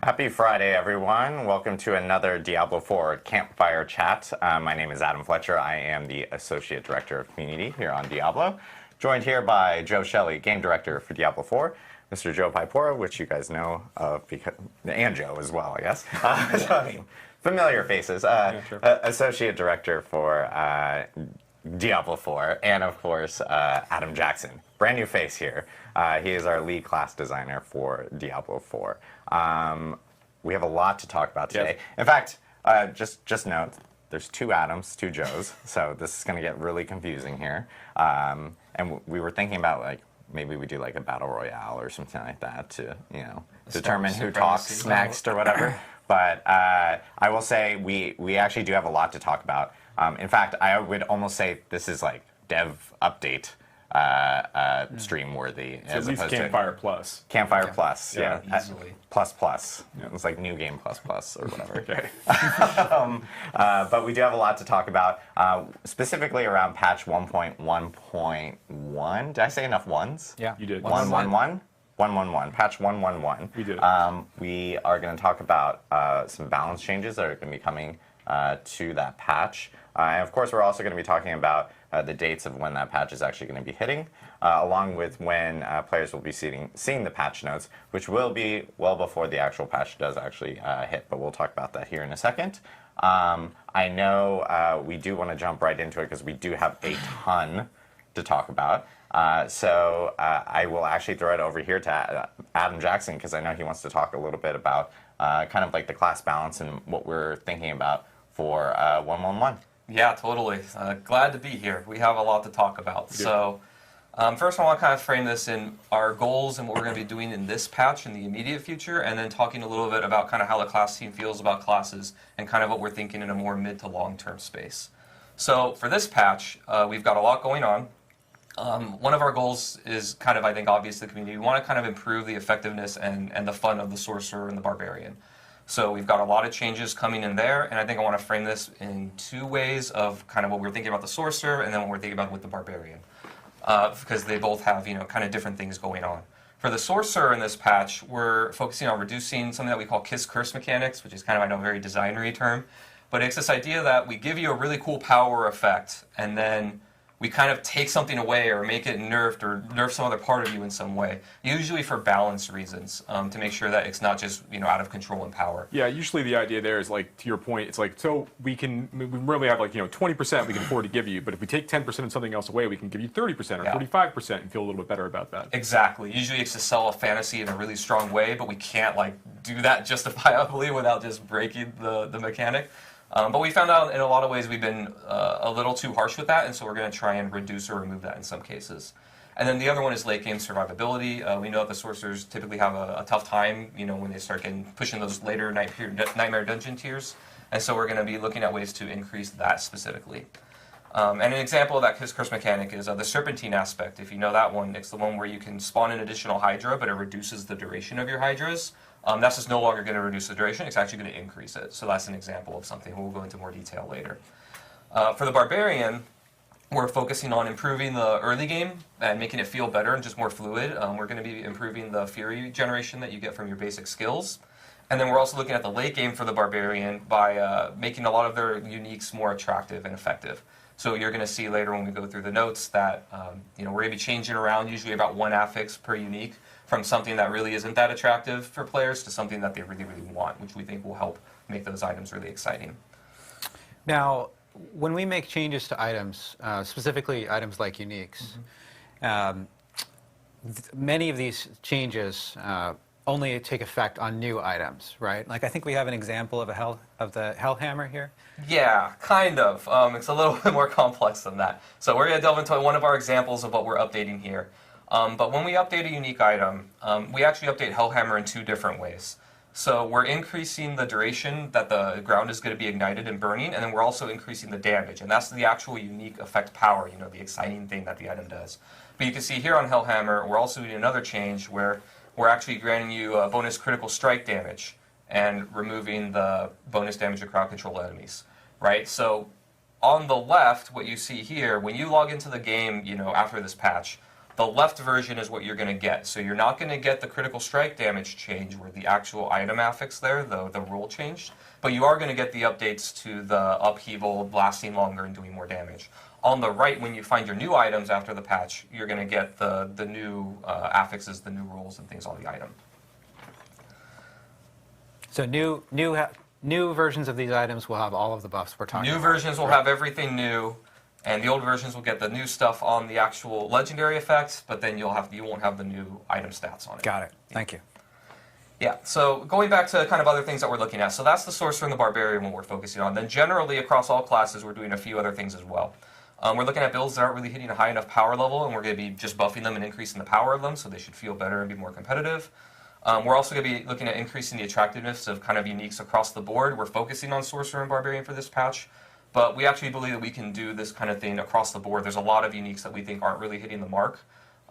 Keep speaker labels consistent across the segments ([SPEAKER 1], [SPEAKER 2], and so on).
[SPEAKER 1] Happy Friday, everyone. Welcome to another Diablo 4 Campfire Chat. My name is Adam Fletcher. I am the Associate Director of Community here on Diablo. Joined here by Joe Shelley, Game Director for Diablo 4, Mr. Joe Pipora, which you guys know of, and Joe as well, I guess. So, I mean, familiar faces.
[SPEAKER 2] Sure.
[SPEAKER 1] Associate Director for Diablo 4, and of course, Adam Jackson. Brand new face here. He is our lead class designer for Diablo 4. We have a lot to talk about today.
[SPEAKER 2] Yes.
[SPEAKER 1] In fact, just note, there's two Adams, two Joes, so this is going to get really confusing here. And we were thinking about, like, maybe we do like a battle royale or something like that to, you know, determine who talks next or whatever. But I will say we actually do have a lot to talk about. In fact, I would almost say this is like dev update stream worthy.
[SPEAKER 2] So at least Campfire Plus.
[SPEAKER 1] Campfire Plus, yeah.
[SPEAKER 3] Easily.
[SPEAKER 1] Plus.
[SPEAKER 2] Yeah.
[SPEAKER 1] It's like New Game Plus or whatever.
[SPEAKER 2] Okay.
[SPEAKER 1] But we do have a lot to talk about, specifically around patch 1.1.1. Did I say enough ones?
[SPEAKER 3] Yeah.
[SPEAKER 2] You did.
[SPEAKER 1] 111? 111. Patch 111.
[SPEAKER 2] We did.
[SPEAKER 1] We are going to talk about some balance changes that are going to be coming to that patch. And of course, we're also going to be talking about the dates of when that patch is actually going to be hitting, along with when players will be seeing the patch notes, which will be well before the actual patch does actually hit. But we'll talk about that here in a second. I know we do want to jump right into it because we do have a ton to talk about. So I will actually throw it over here to Adam Jackson because I know he wants to talk a little bit about kind of like the class balance and what we're thinking about for 111.
[SPEAKER 3] Yeah, totally. Glad to be here. We have a lot to talk about. So first I want to kind of frame this in our goals and what we're going to be doing in this patch in the immediate future, and then talking a little bit about kind of how the class team feels about classes and kind of what we're thinking in a more mid to long-term space. So for this patch, we've got a lot going on. One of our goals is kind of, I think, obvious to the community. We want to kind of improve the effectiveness and the fun of the Sorcerer and the Barbarian. So we've got a lot of changes coming in there, and I think I want to frame this in two ways of kind of what we're thinking about the Sorcerer and then what we're thinking about with the Barbarian. Because they both have, you know, kind of different things going on. For the Sorcerer in this patch, we're focusing on reducing something that we call Kiss Curse mechanics, which is kind of, I know, a very designery term. But it's this idea that we give you a really cool power effect, and then we kind of take something away or make it nerfed or nerf some other part of you in some way, usually for balance reasons, to make sure that it's not just, you know, out of control in power.
[SPEAKER 2] Yeah, usually the idea there is, like, to your point, it's like, so we really have, like, you know, 20% we can afford to give you, but if we take 10% of something else away, we can give you 30% or 35% and feel a little bit better about that.
[SPEAKER 3] Exactly. Usually it's to sell a fantasy in a really strong way, but we can't, like, do that justifiably without just breaking the mechanic. But we found out in a lot of ways we've been a little too harsh with that, and so we're going to try and reduce or remove that in some cases. And then the other one is late game survivability. We know that the sorcerers typically have a tough time, you know, when they start pushing those later Nightmare Dungeon tiers, and so we're going to be looking at ways to increase that specifically. And an example of that Kiss Curse mechanic is the Serpentine aspect. If you know that one, it's the one where you can spawn an additional Hydra, but it reduces the duration of your Hydras. That's just no longer going to reduce the duration, it's actually going to increase it. So that's an example of something. We'll go into more detail later. For the Barbarian, we're focusing on improving the early game and making it feel better and just more fluid. We're going to be improving the Fury generation that you get from your basic skills. And then we're also looking at the late game for the Barbarian by making a lot of their uniques more attractive and effective. So you're going to see later when we go through the notes that you know, we're going to be changing around usually about one affix per unique, from something that really isn't that attractive for players to something that they really, really want, which we think will help make those items really exciting.
[SPEAKER 4] Now, when we make changes to items, specifically items like uniques, many of these changes only take effect on new items, right? Like, I think we have an example of the Hellhammer here.
[SPEAKER 3] Yeah, kind of. It's a little bit more complex than that. So we're going to delve into one of our examples of what we're updating here. But when we update a unique item, we actually update Hellhammer in two different ways. So we're increasing the duration that the ground is going to be ignited and burning, and then we're also increasing the damage. And that's the actual unique effect power, you know, the exciting thing that the item does. But you can see here on Hellhammer, we're also doing another change where we're actually granting you a bonus critical strike damage and removing the bonus damage to crowd control enemies, right? So on the left, what you see here, when you log into the game, you know, after this patch, the left version is what you're going to get. So you're not going to get the critical strike damage change where the actual item affix there, the rule changed, but you are going to get the updates to the upheaval, lasting longer, and doing more damage. On the right, when you find your new items after the patch, you're going to get the new affixes, the new rules, and things on the item.
[SPEAKER 4] So new versions of these items will have all of the buffs we're talking about.
[SPEAKER 3] New versions will have everything new, and the old versions will get the new stuff on the actual legendary effects, but then you won't have the new item stats on it.
[SPEAKER 4] Got it. Thank you.
[SPEAKER 3] Yeah, so going back to kind of other things that we're looking at. So that's the Sorcerer and the Barbarian what we're focusing on. Then generally across all classes, we're doing a few other things as well. We're looking at builds that aren't really hitting a high enough power level, and we're going to be just buffing them and increasing the power of them, so they should feel better and be more competitive. We're also going to be looking at increasing the attractiveness of kind of uniques across the board. We're focusing on Sorcerer and Barbarian for this patch, but we actually believe that we can do this kind of thing across the board. There's a lot of uniques that we think aren't really hitting the mark.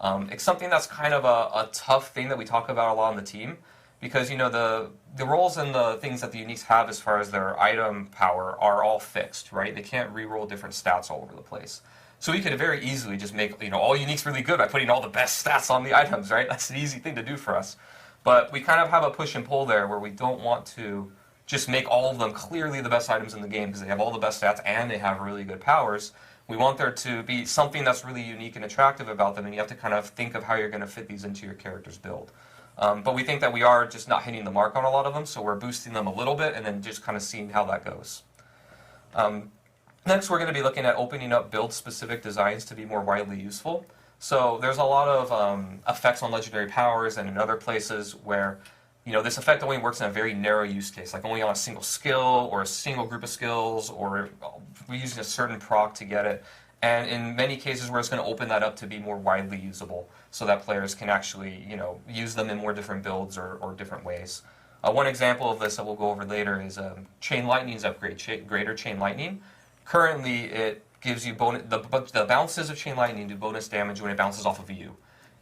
[SPEAKER 3] It's something that's kind of a tough thing that we talk about a lot on the team, because the roles and the things that the uniques have as far as their item power are all fixed, right? They can't re-roll different stats all over the place. So we could very easily just make all uniques really good by putting all the best stats on the items, right? That's an easy thing to do for us. But we kind of have a push and pull there where we don't want to just make all of them clearly the best items in the game because they have all the best stats and they have really good powers. We want there to be something that's really unique and attractive about them, and you have to kind of think of how you're going to fit these into your character's build. But we think that we are just not hitting the mark on a lot of them, so we're boosting them a little bit and then just kind of seeing how that goes. Next, we're going to be looking at opening up build-specific designs to be more widely useful. So there's a lot of effects on legendary powers and in other places where this effect only works in a very narrow use case, like only on a single skill or a single group of skills, or we're using a certain proc to get it. And in many cases, we're just going to open that up to be more widely usable so that players can actually use them in more different builds or different ways. One example of this that we'll go over later is Chain Lightning's upgrade, Greater Chain Lightning. Currently, it gives you the bounces of Chain Lightning do bonus damage when it bounces off of you.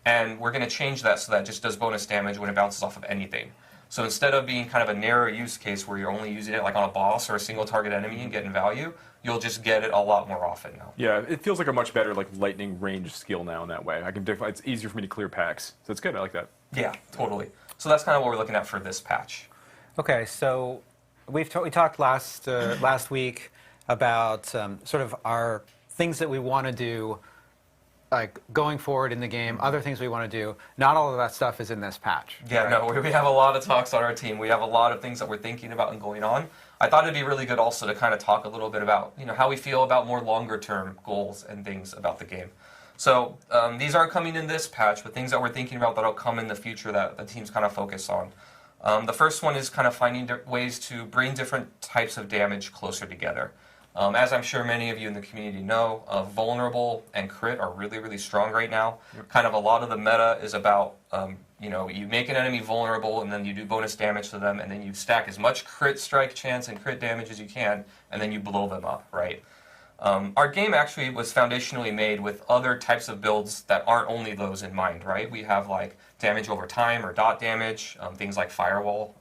[SPEAKER 3] And we're going to change that so that it just does bonus damage when it bounces off of anything. So instead of being kind of a narrow use case where you're only using it like on a boss or a single target enemy and getting value, you'll just get it a lot more often now.
[SPEAKER 2] Yeah, it feels like a much better lightning range skill now in that way. It's easier for me to clear packs, so it's good. I like that.
[SPEAKER 3] Yeah, totally. So that's kind of what we're looking at for this patch.
[SPEAKER 4] Okay, so we talked last week about sort of our things that we want to do, like going forward in the game, other things we want to do. Not all of that stuff is in this patch.
[SPEAKER 3] Yeah,
[SPEAKER 4] right?
[SPEAKER 3] no, we have a lot of talks on our team. We have a lot of things that we're thinking about and going on. I thought it'd be really good also to kind of talk a little bit about how we feel about more longer term goals and things about the game. So these aren't coming in this patch, but things that we're thinking about that'll come in the future that the team's kind of focus on. The first one is kind of finding ways to bring different types of damage closer together. As I'm sure many of you in the community know, vulnerable and crit are really, really strong right now. Yep. Kind of a lot of the meta is about, you make an enemy vulnerable and then you do bonus damage to them and then you stack as much crit strike chance and crit damage as you can and then you blow them up, right? Our game actually was foundationally made with other types of builds that aren't only those in mind, right? We have like damage over time or dot damage, things like Firewall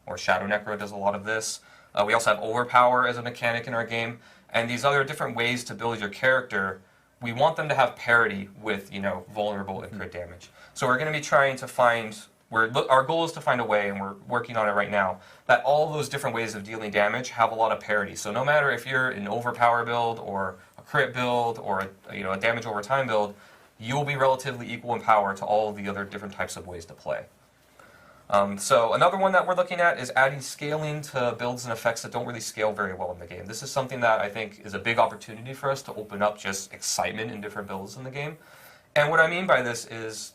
[SPEAKER 3] or Shadow Necro does a lot of this. We also have Overpower as a mechanic in our game, and these other different ways to build your character, we want them to have parity with, vulnerable and crit damage. So we're going to be trying to find, our goal is to find a way, and we're working on it right now, that all those different ways of dealing damage have a lot of parity. So no matter if you're an Overpower build, or a crit build, or a damage over time build, you'll be relatively equal in power to all of the other different types of ways to play. So another one that we're looking at is adding scaling to builds and effects that don't really scale very well in the game. This is something that I think is a big opportunity for us to open up just excitement in different builds in the game. And what I mean by this is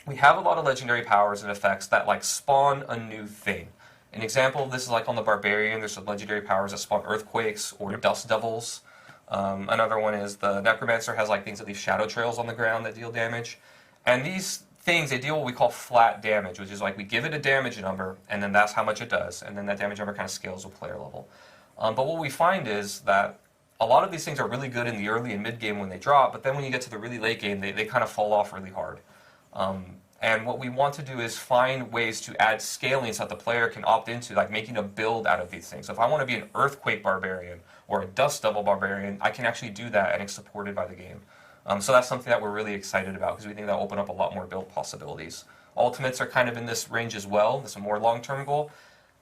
[SPEAKER 3] we have a lot of legendary powers and effects that spawn a new thing. An example of this is like on the Barbarian, there's some legendary powers that spawn earthquakes or dust devils. Another one is the Necromancer has things that leave shadow trails on the ground that deal damage. And these things, they deal what we call flat damage, which is we give it a damage number, and then that's how much it does, and then that damage number kind of scales with player level. But what we find is that a lot of these things are really good in the early and mid game when they drop, but then when you get to the really late game, they kind of fall off really hard. And what we want to do is find ways to add scaling so that the player can opt into making a build out of these things. So if I want to be an Earthquake Barbarian or a Dust Devil Barbarian, I can actually do that, and it's supported by the game. So that's something that we're really excited about because we think that'll open up a lot more build possibilities. Ultimates are kind of in this range as well. This is a more long-term goal.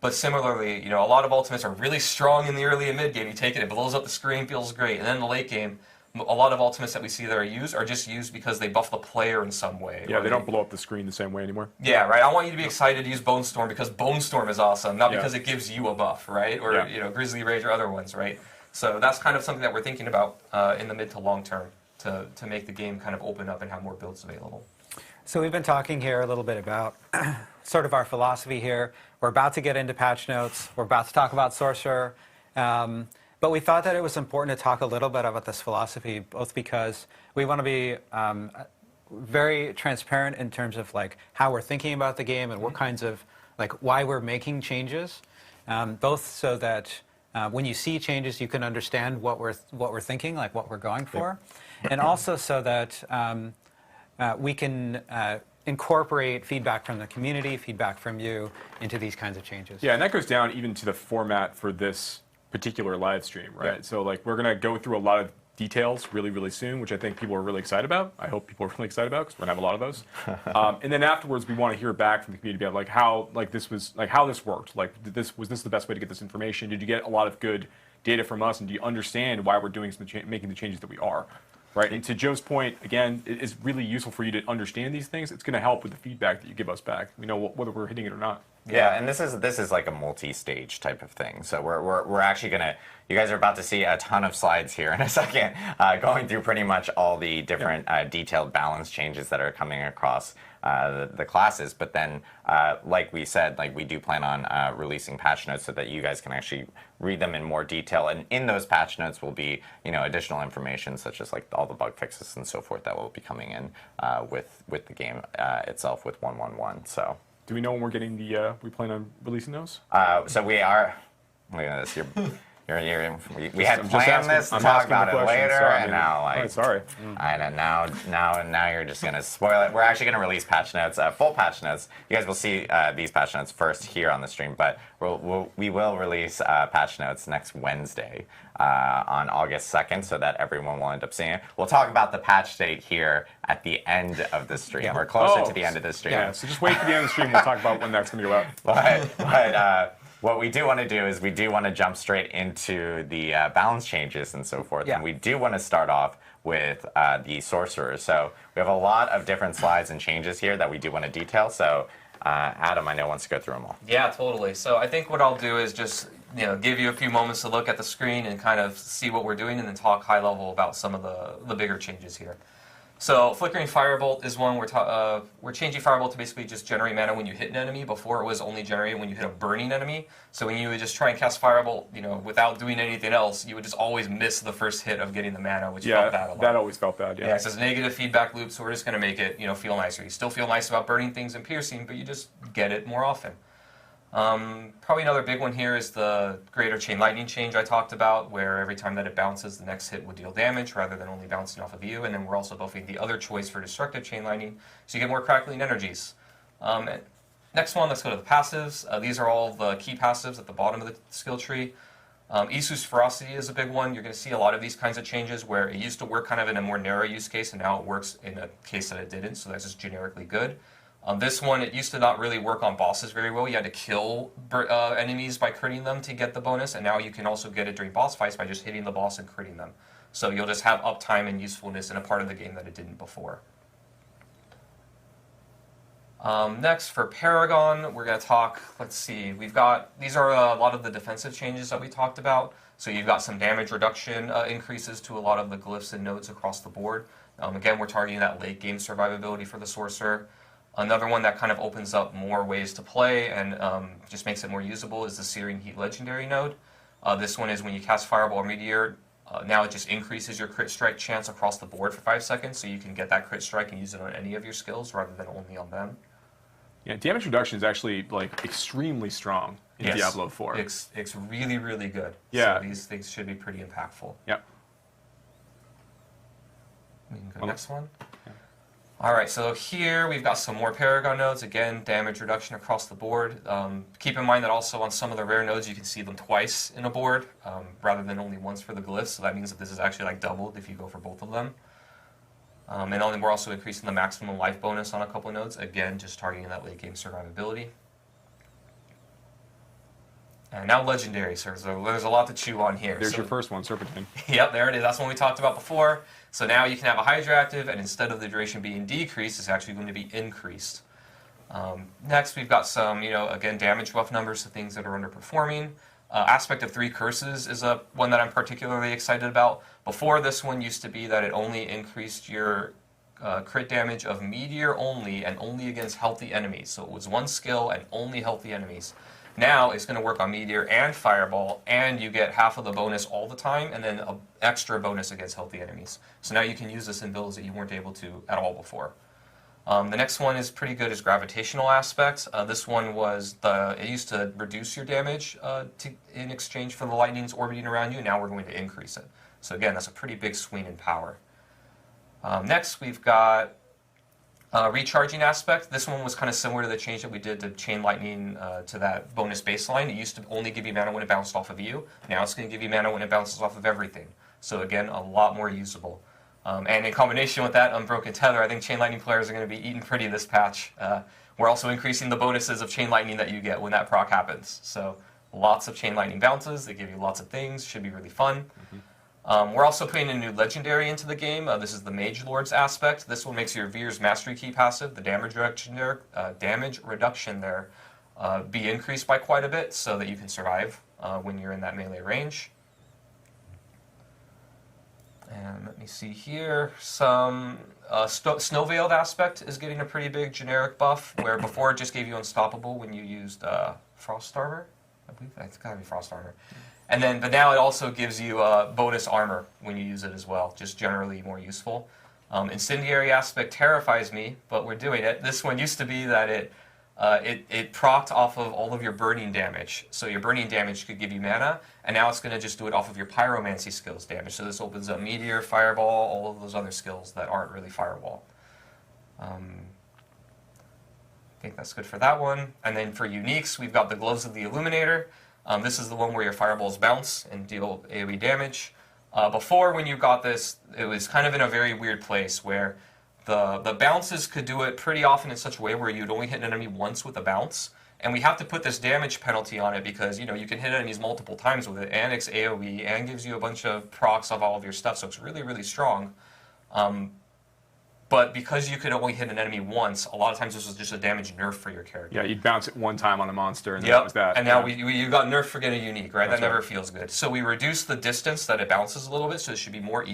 [SPEAKER 3] But similarly, a lot of ultimates are really strong in the early and mid game. You take it, it blows up the screen, feels great. And then in the late game, a lot of ultimates that we see that are used are just used because they buff the player in some way.
[SPEAKER 2] Yeah, they don't blow up the screen the same way anymore.
[SPEAKER 3] Yeah, right. I want you to be excited to use Bone Storm because Bone Storm is awesome, not because it gives you a buff, right? Or Grizzly Rage or other ones, right? So that's kind of something that we're thinking about in the mid to long term to make the game kind of open up and have more builds available.
[SPEAKER 4] So we've been talking here a little bit about sort of our philosophy here. We're about to get into patch notes. We're about to talk about Sorcerer. But we thought that it was important to talk a little bit about this philosophy, both because we want to be very transparent in terms of like how we're thinking about the game and what kinds of like why we're making changes, both so that when you see changes you can understand what we're thinking, like what we're going for, and also so that we can incorporate feedback from the community, feedback from you into these kinds of changes.
[SPEAKER 2] Yeah, and that goes down even to the format for this particular live stream, right?
[SPEAKER 4] Yeah.
[SPEAKER 2] So like we're gonna go through a lot of details really, really soon, which I think people are really excited about. I hope people are really excited about because we're gonna have a lot of those. And then afterwards, we want to hear back from the community about like how this worked. Like, was this the best way to get this information? Did you get a lot of good data from us, and do you understand why we're doing making the changes that we are? Right, and to Joe's point, again, it is really useful for you to understand these things. It's going to help with the feedback that you give us back. We know whether we're hitting it or not.
[SPEAKER 1] Yeah, and this is like a multi-stage type of thing. So we're actually gonna. You guys are about to see a ton of slides here in a second, going through pretty much all the different detailed balance changes that are coming across the classes. But then, like we said, like we do plan on releasing patch notes so that you guys can actually read them in more detail. And in those patch notes will be additional information such as like all the bug fixes and so forth that will be coming in with the game itself with 1.1.1. So.
[SPEAKER 2] Do we know when we're getting the? We plan on releasing those?
[SPEAKER 1] So we are. Look at this. We had planned this to talk about it later, and now like.
[SPEAKER 2] Sorry.
[SPEAKER 1] I know now you're just gonna spoil it. We're actually gonna release patch notes, full patch notes. You guys will see these patch notes first here on the stream, but we will release patch notes next Wednesday on August 2nd, so that everyone will end up seeing it. We'll talk about the patch date here at the end of the stream. Yeah. We're closer to the end of the stream.
[SPEAKER 2] Yeah, so just wait for the end of the stream. We'll talk about when that's gonna go out.
[SPEAKER 1] But what we do want to do is we do want to jump straight into the balance changes and so forth. Yeah. And we do want to start off with the Sorcerer. So we have a lot of different slides and changes here that we do want to detail. So Adam, I know, wants to go through them all.
[SPEAKER 3] Yeah, totally. So I think what I'll do is just give you a few moments to look at the screen and kind of see what we're doing and then talk high level about some of the bigger changes here. So Flickering Firebolt is one. We're changing Firebolt to basically just generate mana when you hit an enemy. Before it was only generated when you hit a burning enemy. So when you would just try and cast Firebolt, without doing anything else, you would just always miss the first hit of getting the mana, which felt bad a lot.
[SPEAKER 2] That always felt bad. Yeah.
[SPEAKER 3] Yeah, it says negative feedback loop, so we're just going to make it feel nicer. You still feel nice about burning things and piercing, but you just get it more often. Probably another big one here is the greater chain lightning change I talked about, where every time that it bounces, the next hit would deal damage rather than only bouncing off of you. And then we're also buffing the other choice for destructive chain lightning, so you get more crackling energies. Next one, let's go to the passives. These are all the key passives at the bottom of the skill tree. Isu's Ferocity is a big one. You're going to see a lot of these kinds of changes where it used to work kind of in a more narrow use case, and now it works in a case that it didn't, so that's just generically good. This one, it used to not really work on bosses very well. You had to kill enemies by critting them to get the bonus, and now you can also get it during boss fights by just hitting the boss and critting them. So you'll just have uptime and usefulness in a part of the game that it didn't before. Next, for Paragon, we're going to talk, let's see, these are a lot of the defensive changes that we talked about. So you've got some damage reduction increases to a lot of the glyphs and nodes across the board. Again, we're targeting that late game survivability for the Sorcerer. Another one that kind of opens up more ways to play and just makes it more usable is the Searing Heat Legendary node. This one is when you cast Fireball or Meteor, now it just increases your crit strike chance across the board for 5 seconds, so you can get that crit strike and use it on any of your skills rather than only on them.
[SPEAKER 2] Yeah, damage reduction is actually like extremely strong in Diablo 4.
[SPEAKER 3] It's really, really good.
[SPEAKER 2] Yeah.
[SPEAKER 3] So these things should be pretty impactful.
[SPEAKER 2] Yep.
[SPEAKER 3] We can go next one. All right, so here we've got some more Paragon nodes. Again, damage reduction across the board. Keep in mind that also on some of the rare nodes, you can see them twice in a board rather than only once for the glyphs. So that means that this is actually like doubled if you go for both of them. And then we're also increasing the maximum life bonus on a couple of nodes. Again, just targeting that late game survivability. And now legendary, so there's a lot to chew on here.
[SPEAKER 2] There's your first one, Serpentine.
[SPEAKER 3] Yep, there it is. That's one we talked about before. So now you can have a Hydra active, and instead of the duration being decreased, it's actually going to be increased. Next, we've got some, again, damage buff numbers to things that are underperforming. Aspect of 3 curses is one that I'm particularly excited about. Before, this one used to be that it only increased your crit damage of meteor only and only against healthy enemies. So it was 1 skill and only healthy enemies. Now it's going to work on meteor and fireball, and you get half of the bonus all the time, and then an extra bonus against healthy enemies. So now you can use this in builds that you weren't able to at all before. The next one is pretty good, is gravitational aspect. This one was it used to reduce your damage in exchange for the lightnings orbiting around you. Now we're going to increase it. So again, that's a pretty big swing in power. Next, we've got recharging aspect. This one was kind of similar to the change that we did to chain lightning to that bonus baseline. It used to only give you mana when it bounced off of you. Now it's going to give you mana when it bounces off of everything. So again, a lot more usable. And in combination with that Unbroken Tether, I think Chain Lightning players are going to be eating pretty this patch. We're also increasing the bonuses of Chain Lightning that you get when that proc happens. So lots of Chain Lightning bounces. They give you lots of things. Should be really fun. We're also putting a new legendary into the game. This is the Mage Lord's aspect. This one makes your Veer's Mastery Key passive, the damage reduction there, be increased by quite a bit so that you can survive when you're in that melee range. And let me see here, some Snow Veiled aspect is getting a pretty big generic buff, where before it just gave you Unstoppable when you used Frost Armor. I believe it's gotta be Frost Armor. But now it also gives you bonus armor when you use it as well, just generally more useful. Incendiary aspect terrifies me, but we're doing it. This one used to be that it procced off of all of your burning damage. So your burning damage could give you mana, and now it's going to just do it off of your pyromancy skills damage. So this opens up meteor, fireball, all of those other skills that aren't really firewall. I think that's good for that one. And then for uniques, we've got the Gloves of the Illuminator. This is the one where your fireballs bounce and deal AoE damage. Before, when you got this, it was kind of in a very weird place where the bounces could do it pretty often in such a way where you'd only hit an enemy once with a bounce. And we have to put this damage penalty on it because, you can hit enemies multiple times with it, and it's AoE, and gives you a bunch of procs of all of your stuff, so it's really, really strong. But because you could only hit an enemy once, a lot of times this was just a damage nerf for your character.
[SPEAKER 2] Yeah, you'd bounce it one time on a monster, and that was that.
[SPEAKER 3] And now you got nerfed for getting unique, right? That never feels good. So we reduced the distance that it bounces a little bit, so it should be more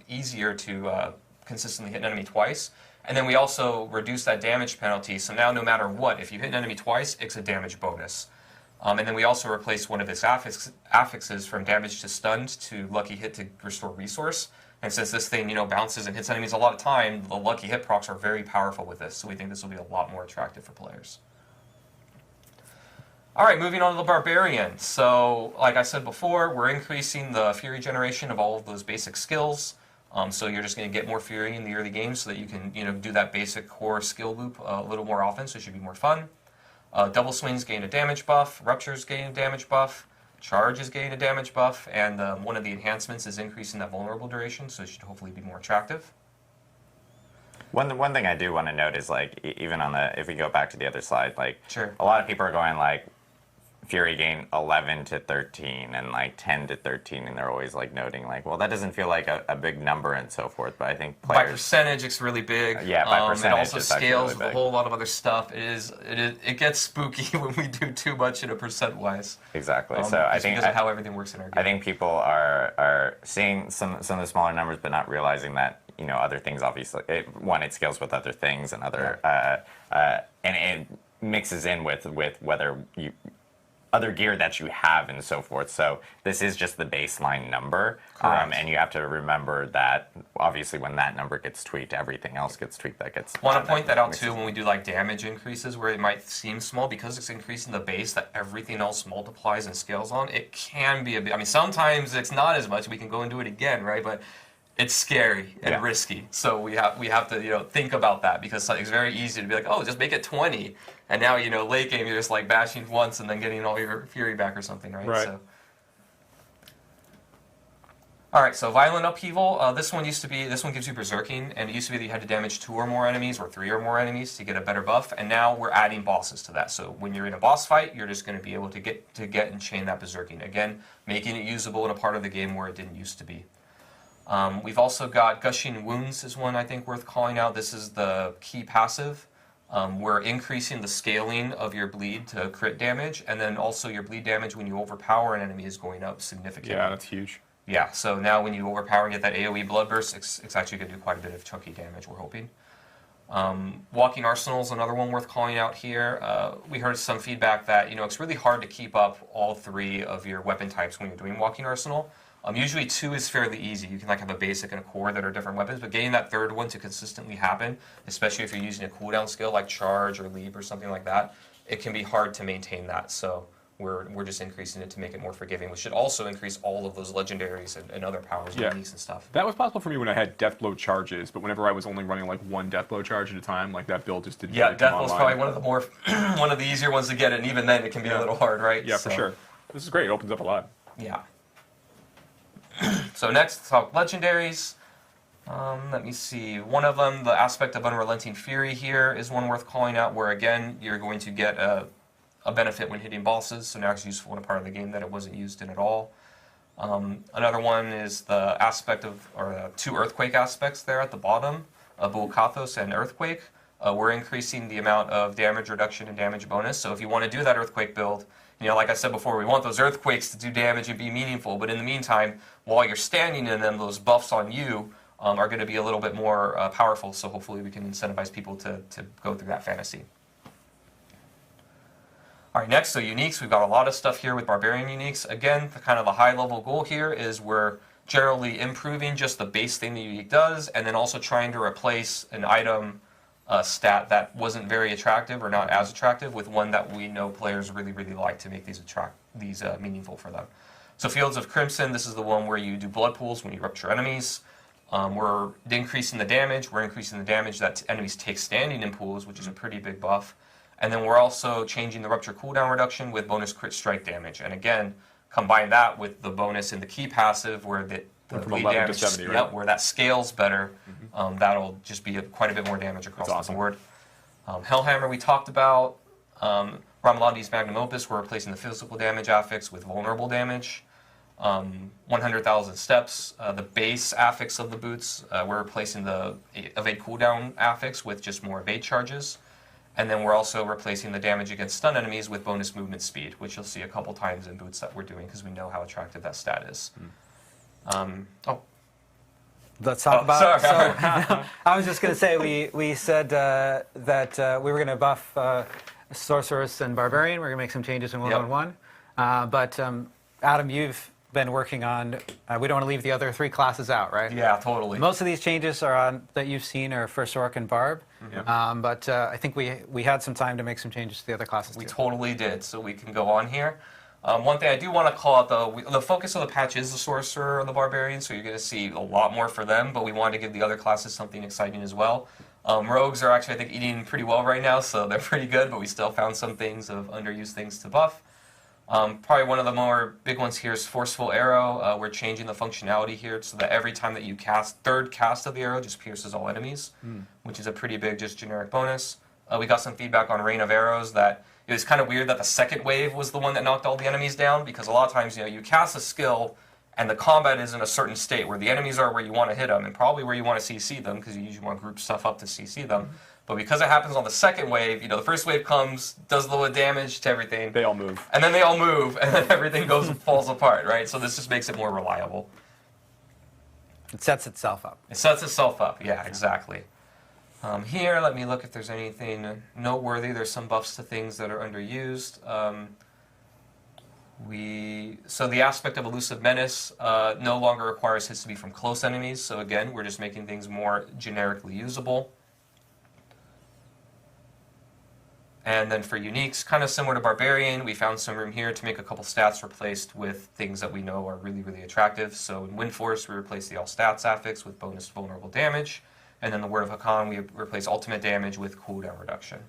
[SPEAKER 3] easier to consistently hit an enemy twice. And then we also reduced that damage penalty, so now no matter what, if you hit an enemy twice, it's a damage bonus. And then we also replaced one of its affixes from damage to stunned to lucky hit to restore resource. And since this thing, bounces and hits enemies a lot of time, the lucky hit procs are very powerful with this, so we think this will be a lot more attractive for players. All right, moving on to the Barbarian. So, like I said before, we're increasing the Fury generation of all of those basic skills. So you're just going to get more Fury in the early game so that you can, do that basic core skill loop a little more often, so it should be more fun. Double Swings gain a damage buff, Ruptures gain a damage buff, Charges gain a damage buff, and one of the enhancements is increasing that vulnerable duration, so it should hopefully be more attractive.
[SPEAKER 1] One thing I do want to note is, even on if we go back to the other slide,
[SPEAKER 3] Sure.
[SPEAKER 1] A lot of people are going Fury gain 11 to 13 and 10 to 13, and they're always noting well, that doesn't feel like a big number and so forth. But I think players,
[SPEAKER 3] by percentage, it's really big.
[SPEAKER 1] Yeah, by percentage,
[SPEAKER 3] it also
[SPEAKER 1] it's actually
[SPEAKER 3] scales
[SPEAKER 1] really
[SPEAKER 3] with a
[SPEAKER 1] big.
[SPEAKER 3] whole lot of other stuff. It gets spooky when we do too much in a percent wise.
[SPEAKER 1] Exactly. So I think
[SPEAKER 3] because of how everything works in our game.
[SPEAKER 1] I think people are seeing some of the smaller numbers, but not realizing that other things obviously it scales with other things and other and it mixes in with whether you. Other gear that you have and so forth. So this is just the baseline number. And you have to remember that obviously when that number gets tweaked, everything else gets tweaked that gets...
[SPEAKER 3] Want to point that out too when we do damage increases where it might seem small because it's increasing the base that everything else multiplies and scales on. It can be a bit... sometimes it's not as much. We can go and do it again, right? But it's scary and risky. So we have to think about that because it's very easy to be oh, just make it 20. And now, late game, you're just bashing once and then getting all your Fury back or something, right?
[SPEAKER 2] Right.
[SPEAKER 3] So. All right, so violent upheaval. This one gives you berserking, and it used to be that you had to damage 2 or more enemies or 3 or more enemies to get a better buff. And now we're adding bosses to that. So when you're in a boss fight, you're just going to be able to get and chain that berserking again, making it usable in a part of the game where it didn't used to be. We've also got gushing wounds is one I think worth calling out. This is the key passive. We're increasing the scaling of your bleed to crit damage, and then also your bleed damage when you overpower an enemy is going up significantly.
[SPEAKER 2] Yeah, that's huge.
[SPEAKER 3] Yeah, so now when you overpower and get that AoE blood burst, it's actually going to do quite a bit of chunky damage, we're hoping. Walking Arsenal is another one worth calling out here. We heard some feedback that it's really hard to keep up all 3 of your weapon types when you're doing Walking Arsenal. Usually 2 is fairly easy. You can have a basic and a core that are different weapons, but getting that 3rd one to consistently happen, especially if you're using a cooldown skill like Charge or Leap or something like that, it can be hard to maintain that. So we're just increasing it to make it more forgiving, which should also increase all of those legendaries and other powers and uniques and stuff.
[SPEAKER 2] That was possible for me when I had Deathblow charges, but whenever I was only running 1 Deathblow charge at a time, that build just didn't.
[SPEAKER 3] Yeah, Deathlow's probably one of the more one of the easier ones to get, and even then it can be a little hard, right?
[SPEAKER 2] Yeah, for sure. This is great. It opens up a lot.
[SPEAKER 3] Yeah. So next, let's talk legendaries. Let me see. One of them, the aspect of Unrelenting Fury here, is one worth calling out, where again you're going to get a benefit when hitting bosses, so now it's useful in a part of the game that it wasn't used in at all. Another one is the aspect of, or 2 earthquake aspects there at the bottom, Bulkathos and Earthquake. We're increasing the amount of damage reduction and damage bonus, so if you want to do that earthquake build, like I said before, we want those earthquakes to do damage and be meaningful, but in the meantime, while you're standing in them, those buffs on you are going to be a little bit more powerful, so hopefully we can incentivize people to go through that fantasy. All right, next, so uniques. We've got a lot of stuff here with Barbarian uniques. Again, the high-level goal here is we're generally improving just the base thing the unique does, and then also trying to replace an item stat that wasn't very attractive or not as attractive with one that we know players really, really like to make these meaningful for them. So Fields of Crimson, this is the one where you do blood pools when you rupture enemies. We're increasing the damage. We're increasing the damage that enemies take standing in pools, which is a pretty big buff. And then we're also changing the rupture cooldown reduction with bonus crit strike damage. And again, combine that with the bonus in the key passive where the bleed damage,
[SPEAKER 2] 70, right?
[SPEAKER 3] where that scales better. That'll just be quite a bit more damage across the board. Hellhammer we talked about. Ramalandi's Magnum Opus, we're replacing the physical damage affix with vulnerable damage. 100,000 steps, the base affix of the boots, we're replacing the evade cooldown affix with just more evade charges. And then we're also replacing the damage against stun enemies with bonus movement speed, which you'll see a couple times in boots that we're doing because we know how attractive that stat is.
[SPEAKER 4] Let's talk about.
[SPEAKER 3] Sorry.
[SPEAKER 4] So, I was just going to say we said that we were going to buff Sorceress and Barbarian. We're going to make some changes in 1-on-1. But Adam, you've been working on. We don't want to leave the other 3 classes out, right?
[SPEAKER 3] Yeah, totally.
[SPEAKER 4] Most of these changes that you've seen are for Sork and Barb. But I think we had some time to make some changes to the other classes.
[SPEAKER 3] We
[SPEAKER 4] too.
[SPEAKER 3] totally did, so we can go on here. One thing I do want to call out, though, the focus of the patch is the Sorcerer and the Barbarian, so you're going to see a lot more for them, but we wanted to give the other classes something exciting as well. Rogues are actually, I think, eating pretty well right now, so they're pretty good, but we still found some things of underused things to buff. Probably one of the more big ones here is Forceful Arrow. We're changing the functionality here so that every time that you cast, third cast of the arrow just pierces all enemies, which is a pretty big just generic bonus. We got some feedback on Rain of Arrows that it was kind of weird that the second wave was the one that knocked all the enemies down, because a lot of times, you cast a skill and the combat is in a certain state where the enemies are where you want to hit them and probably where you want to CC them, because you usually want to group stuff up to CC them. But because it happens on the second wave, the first wave comes, does a little damage to everything.
[SPEAKER 2] They all move.
[SPEAKER 3] And then they all move, and then everything goes and falls apart, right? So this just makes it more reliable.
[SPEAKER 4] It sets itself up.
[SPEAKER 3] It sets itself up, yeah, exactly. Here, let me look if there's anything noteworthy. There's some buffs to things that are underused. So the aspect of Elusive Menace no longer requires hits to be from close enemies. So again, we're just making things more generically usable. And then for uniques, kind of similar to Barbarian, we found some room here to make a couple stats replaced with things that we know are really, really attractive. So in Wind Force, we replaced the All Stats affix with bonus vulnerable damage. And then the Word of Hakan, we replace ultimate damage with cooldown reduction.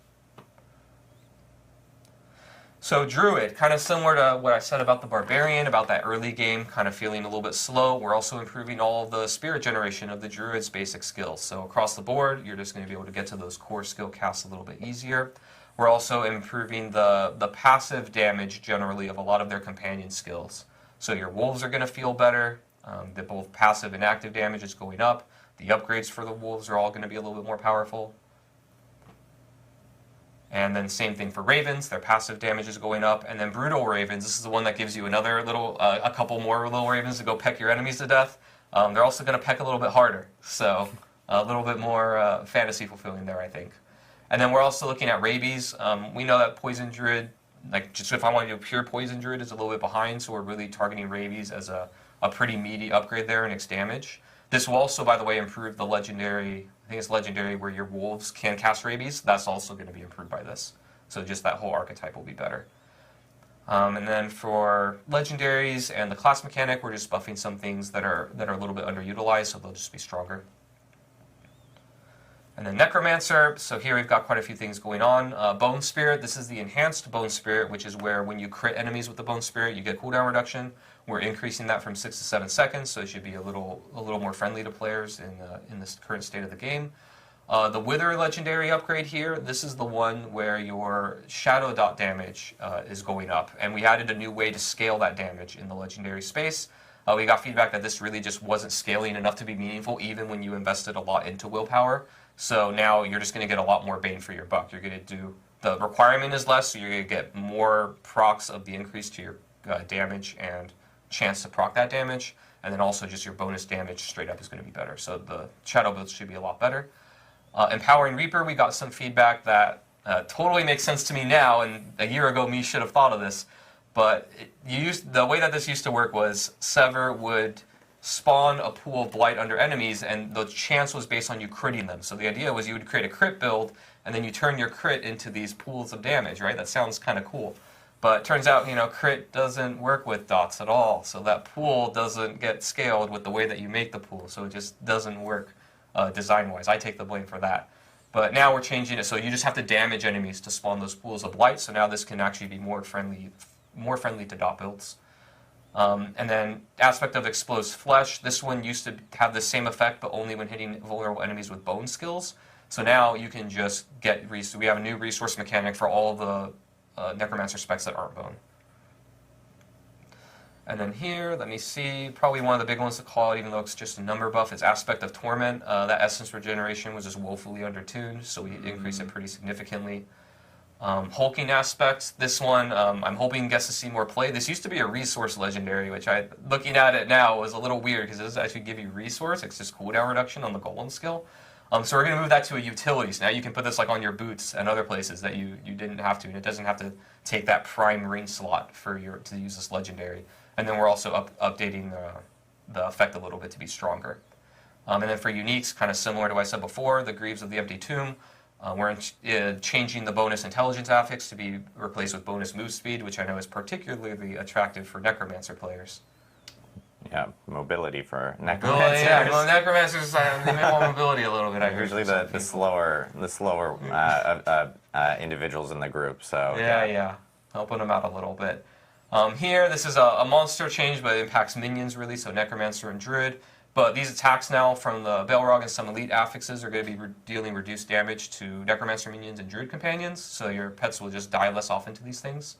[SPEAKER 3] So Druid, kind of similar to what I said about the Barbarian, about that early game kind of feeling a little bit slow. We're also improving all of the spirit generation of the Druid's basic skills. So across the board, you're just going to be able to get to those core skill casts a little bit easier. We're also improving the passive damage generally of a lot of their companion skills. So your wolves are going to feel better. The both passive and active damage is going up. The upgrades for the wolves are all going to be a little bit more powerful. And then same thing for ravens, their passive damage is going up. And then brutal ravens, this is the one that gives you another little, a couple more little ravens to go peck your enemies to death. They're also going to peck a little bit harder, so a little bit more fantasy fulfilling there, I think. And then we're also looking at rabies. We know that poison druid, like just if I want to do pure poison druid, is a little bit behind, so we're really targeting rabies as a pretty meaty upgrade there in its damage. This will also, by the way, improve the legendary, I think it's legendary where your wolves can cast rabies. That's also going to be improved by this. So just that whole archetype will be better. And then for legendaries and the class mechanic, we're just buffing some things that are a little bit underutilized, so they'll just be stronger. And then Necromancer, so here we've got quite a few things going on. Bone Spirit, this is the enhanced Bone Spirit, which is where when you crit enemies with the Bone Spirit, you get cooldown reduction. We're increasing that from 6 to 7 seconds, so it should be a little more friendly to players in this current state of the game. The Wither legendary upgrade here, this is the one where your shadow dot damage is going up, and we added a new way to scale that damage in the legendary space. We got feedback that this really just wasn't scaling enough to be meaningful, even when you invested a lot into willpower. So now you're just going to get a lot more bang for your buck. You're going to do, the requirement is less, so you're going to get more procs of the increase to your damage and chance to proc that damage, and then also just your bonus damage straight up is going to be better. So the shadow builds should be a lot better. Empowering Reaper, we got some feedback that totally makes sense to me now, and a year ago me should have thought of this, but the way that this used to work was Sever would spawn a pool of blight under enemies, and the chance was based on you critting them. So the idea was you would create a crit build, and then you turn your crit into these pools of damage, right? That sounds kind of cool. But it turns out, crit doesn't work with dots at all. So that pool doesn't get scaled with the way that you make the pool. So it just doesn't work design-wise. I take the blame for that. But now we're changing it, so you just have to damage enemies to spawn those pools of blight. So now this can actually be more friendly to dot builds. And then aspect of Exposed Flesh. This one used to have the same effect, but only when hitting vulnerable enemies with bone skills. So now you can just get, we have a new resource mechanic for all the Necromancer specs that aren't bone. And then here, let me see, probably one of the big ones to call out, even though it's just a number buff, is Aspect of Torment. That Essence Regeneration was just woefully undertuned, so we increase it pretty significantly. Hulking Aspects, this one, I'm hoping gets to see more play. This used to be a resource legendary, which looking at it now, was a little weird, because it doesn't actually give you resource, it's just cooldown reduction on the Golem skill. So we're going to move that to a utility. So now you can put this on your boots and other places that you didn't have to, and it doesn't have to take that prime ring slot to use this legendary. And then we're also updating the effect a little bit to be stronger. And then for uniques, kind of similar to what I said before, the Greaves of the Empty Tomb, we're changing the bonus intelligence affix to be replaced with bonus move speed, which I know is particularly attractive for Necromancer players.
[SPEAKER 1] Yeah, mobility for Necromancers.
[SPEAKER 3] Yeah, well, Necromancers they make more mobility a little bit.
[SPEAKER 1] Usually the slower individuals in the group. So
[SPEAKER 3] yeah, helping them out a little bit. Here, this is a monster change, but it impacts minions really, so Necromancer and Druid. But these attacks now from the Balrog and some elite affixes are going to be dealing reduced damage to Necromancer minions and Druid companions, so your pets will just die less often to these things.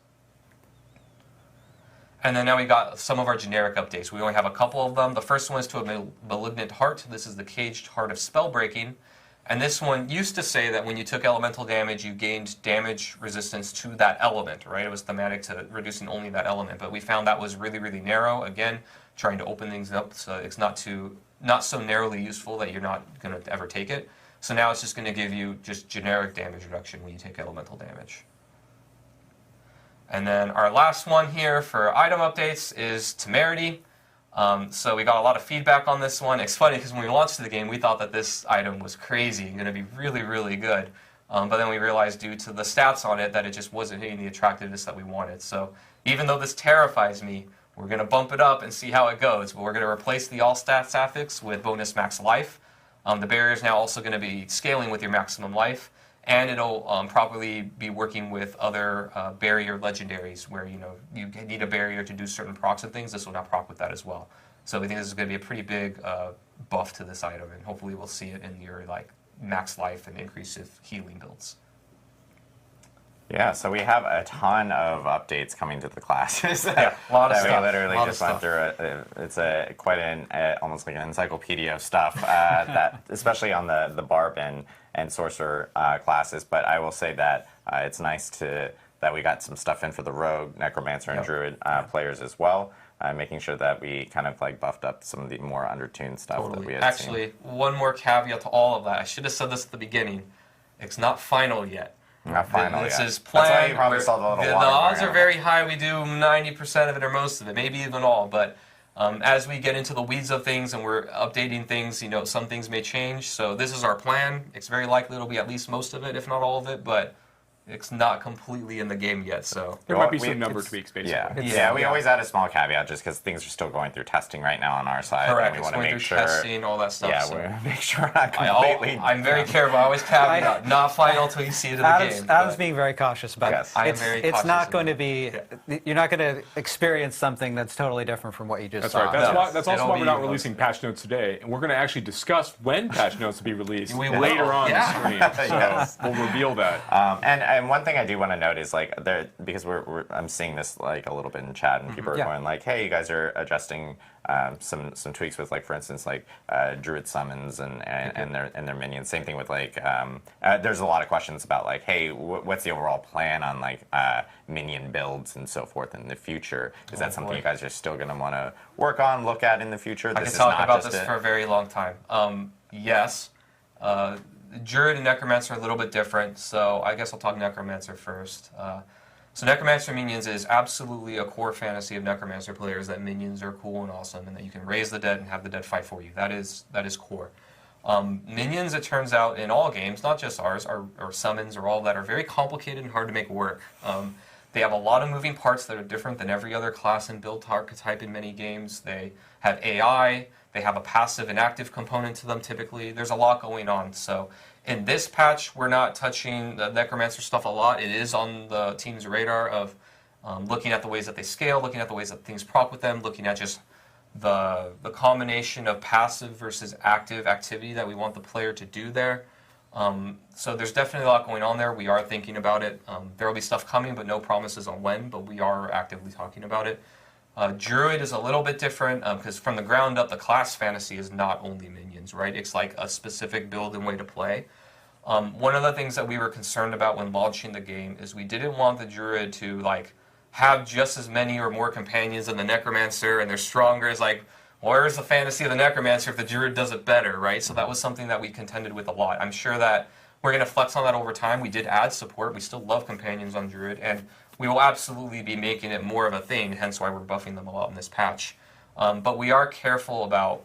[SPEAKER 3] And then now we got some of our generic updates. We only have a couple of them. The first one is to a Malignant Heart. This is the Caged Heart of Spellbreaking. And this one used to say that when you took elemental damage, you gained damage resistance to that element, right? It was thematic to reducing only that element. But we found that was really, really narrow. Again, trying to open things up so it's not so narrowly useful that you're not going to ever take it. So now it's just going to give you just generic damage reduction when you take elemental damage. And then our last one here for item updates is Temerity. So we got a lot of feedback on this one. It's funny because when we launched the game, we thought that this item was crazy and going to be really, really good. But then we realized due to the stats on it that it just wasn't hitting the attractiveness that we wanted. So even though this terrifies me, we're going to bump it up and see how it goes. But we're going to replace the all stats affix with bonus max life. The barrier is now also going to be scaling with your maximum life. and it'll probably be working with other barrier legendaries where you need a barrier to do certain procs and things. This will now proc with that as well. So we think this is going to be a pretty big buff to this item, and hopefully we'll see it in your max life and increasive healing builds.
[SPEAKER 1] Yeah, so we have a ton of updates coming to the classes.
[SPEAKER 3] Yeah, a lot of
[SPEAKER 1] that
[SPEAKER 3] stuff.
[SPEAKER 1] We literally just went through. It's quite almost like an encyclopedia of stuff that, especially on the barb and sorcerer classes. But I will say that it's nice that we got some stuff in for the rogue, necromancer, and druid players as well. Making sure that we kind of buffed up some of the more undertuned stuff that we had
[SPEAKER 3] Actually, one more caveat to all of that. I should have said this at the beginning. It's not final yet.
[SPEAKER 1] Not final
[SPEAKER 3] This
[SPEAKER 1] yet.
[SPEAKER 3] is planned.
[SPEAKER 1] That's why you probably saw the little
[SPEAKER 3] the odds are very high we do 90% of it or most of it, maybe even all. But as we get into the weeds of things and we're updating things, some things may change. So this is our plan. It's very likely it'll be at least most of it, if not all of it. But it's not completely in the game yet, so
[SPEAKER 2] there might be some number tweaks, basically.
[SPEAKER 1] Yeah, we always add a small caveat just because things are still going through testing right now on our side.
[SPEAKER 3] Correct.
[SPEAKER 1] And we want to make sure
[SPEAKER 3] testing, all that stuff.
[SPEAKER 1] Yeah,
[SPEAKER 3] so.
[SPEAKER 1] we want to make sure we're not completely.
[SPEAKER 3] I'm very careful. I always caveat, not final until you see it in the game.
[SPEAKER 4] Adam's being very cautious about
[SPEAKER 1] Yes.
[SPEAKER 4] it.
[SPEAKER 3] I am very
[SPEAKER 4] It's
[SPEAKER 3] cautious
[SPEAKER 4] not
[SPEAKER 3] of
[SPEAKER 4] going
[SPEAKER 3] it.
[SPEAKER 4] to be. You're not going to experience something that's totally different from what you just
[SPEAKER 2] That's
[SPEAKER 4] saw.
[SPEAKER 2] right. That's,
[SPEAKER 3] No.
[SPEAKER 2] that's also
[SPEAKER 3] It'll
[SPEAKER 2] why we're
[SPEAKER 3] be
[SPEAKER 2] not
[SPEAKER 3] close.
[SPEAKER 2] releasing patch notes today, and we're going to actually discuss when patch notes will be released
[SPEAKER 3] We will.
[SPEAKER 2] later on
[SPEAKER 3] Yeah.
[SPEAKER 2] the stream. So
[SPEAKER 1] Yes.
[SPEAKER 2] we'll reveal that.
[SPEAKER 1] And one thing I do want to note is because I'm seeing this a little bit in chat and people are
[SPEAKER 4] Yeah.
[SPEAKER 1] going hey, you guys are adjusting some tweaks with for instance druid summons and their minions. Same thing with there's a lot of questions about hey, what's the overall plan on minion builds and so forth in the future? Is that something you guys are still going to want to work on, look at in the future?
[SPEAKER 3] I can talk about this for a very long time. Yes. Druid and Necromancer are a little bit different, so I guess I'll talk Necromancer first. So Necromancer minions is absolutely a core fantasy of Necromancer players that minions are cool and awesome, and that you can raise the dead and have the dead fight for you. That is core. Minions, it turns out, in all games, not just ours, or summons or all that, are very complicated and hard to make work. They have a lot of moving parts that are different than every other class and build archetype in many games. They have AI, they have a passive and active component to them typically. There's a lot going on. So in this patch, we're not touching the Necromancer stuff a lot. It is on the team's radar of looking at the ways that they scale, looking at the ways that things proc with them, looking at just the combination of passive versus active activity that we want the player to do there. So there's definitely a lot going on there. We are thinking about it. There will be stuff coming, but no promises on when, but we are actively talking about it. Druid is a little bit different because from the ground up, the class fantasy is not only minions, right? It's a specific build and way to play. One of the things that we were concerned about when launching the game is we didn't want the Druid to have just as many or more companions than the Necromancer, and they're stronger. It's where's the fantasy of the Necromancer if the Druid does it better, right? So that was something that we contended with a lot. I'm sure that we're going to flex on that over time. We did add support. We still love companions on Druid, and we will absolutely be making it more of a thing, hence why we're buffing them a lot in this patch. But we are careful about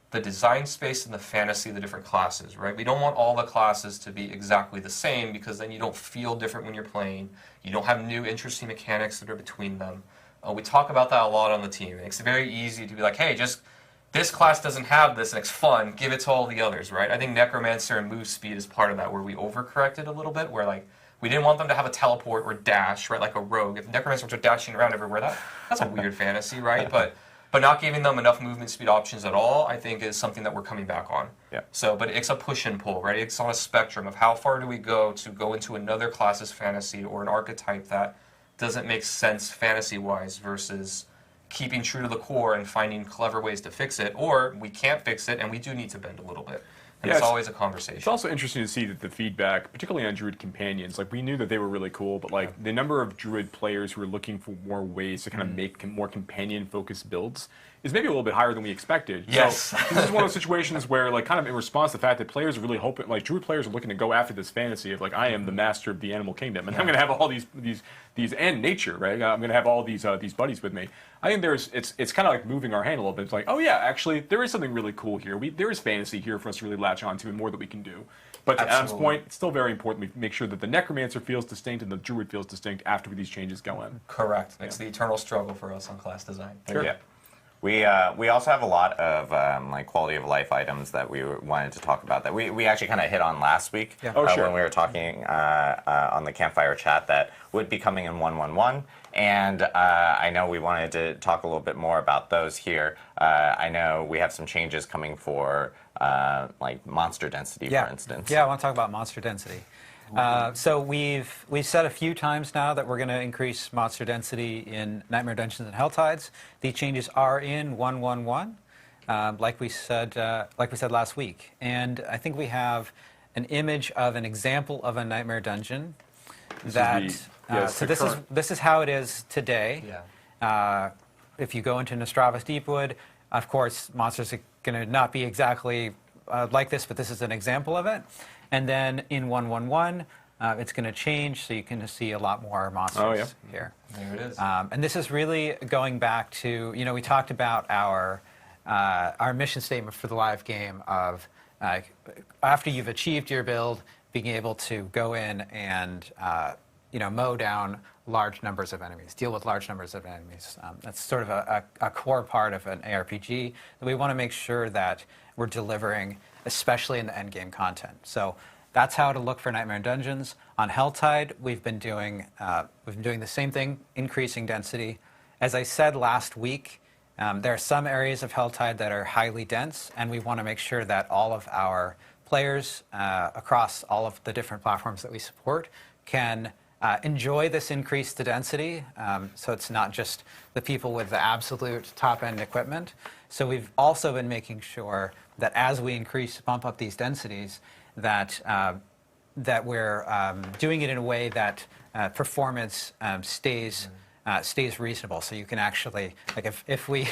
[SPEAKER 3] the design space and the fantasy of the different classes, right? We don't want all the classes to be exactly the same because then you don't feel different when you're playing. You don't have new interesting mechanics that are between them. We talk about that a lot on the team. It's very easy to be hey, just this class doesn't have this and it's fun, give it to all the others, right? I think Necromancer and move speed is part of that, where we overcorrected a little bit, where we didn't want them to have a teleport or dash, right, like a rogue. If Necromancers are dashing around everywhere, that's a weird fantasy, right? But not giving them enough movement speed options at all, I think, is something that we're coming back on.
[SPEAKER 1] Yeah.
[SPEAKER 3] So, but it's a push and pull, right? It's on a spectrum of how far do we go into another class's fantasy or an archetype that doesn't make sense fantasy-wise versus keeping true to the core and finding clever ways to fix it, or we can't fix it and we do need to bend a little bit. And it's always a conversation.
[SPEAKER 2] It's also interesting to see that the feedback, particularly on Druid companions, we knew that they were really cool, but the number of Druid players who are looking for more ways to kind of make more companion-focused builds is maybe a little bit higher than we expected.
[SPEAKER 3] Yes.
[SPEAKER 2] So this is one of those situations where, kind of in response to the fact that players are really hoping, Druid players are looking to go after this fantasy of, I am the master of the animal kingdom, and I'm going to have all these and nature, right? I'm going to have all these buddies with me. I think it's kind of moving our hand a little bit. It's oh yeah, actually there is something really cool here. There is fantasy here for us to really latch onto and more that we can do. But to Adam's point, it's still very important we make sure that the Necromancer feels distinct and the Druid feels distinct after these changes go in.
[SPEAKER 3] Correct. It's the eternal struggle for us on class design.
[SPEAKER 2] Sure.
[SPEAKER 1] Yeah. We also have a lot of like quality of life items that we wanted to talk about that we actually kind of hit on last week
[SPEAKER 2] Sure.
[SPEAKER 1] when we were talking on the Campfire chat that would be coming in 1.1.1. And I know we wanted to talk a little bit more about those here. I know we have some changes coming for like monster density, for instance.
[SPEAKER 4] Yeah, I want to talk about monster density. So we've said a few times now that we're going to increase monster density in Nightmare Dungeons and Helltides. These changes are in 1.1.1, like we said last week. And I think we have an image of an example of a Nightmare Dungeon. This is how it is today.
[SPEAKER 3] Yeah.
[SPEAKER 4] If you go into Nostravus Deepwood, of course, monsters are going to not be exactly like this, but this is an example of it. And then in 1.1.1, it's going to change, so you can see a lot more monsters here.
[SPEAKER 3] There it is.
[SPEAKER 4] And this is really going back to, we talked about our mission statement for the live game of after you've achieved your build, being able to go in and mow down large numbers of enemies, deal with large numbers of enemies. That's sort of a core part of an ARPG that we want to make sure that we're delivering, especially in the end game content. So that's how to look for Nightmare Dungeons. On Helltide, we've been doing the same thing, increasing density. As I said last week, there are some areas of Helltide that are highly dense, and we want to make sure that all of our players across all of the different platforms that we support can enjoy this increased density, so it's not just the people with the absolute top-end equipment. So we've also been making sure that as we bump up these densities, that we're doing it in a way that performance stays reasonable. So you can actually, like, if we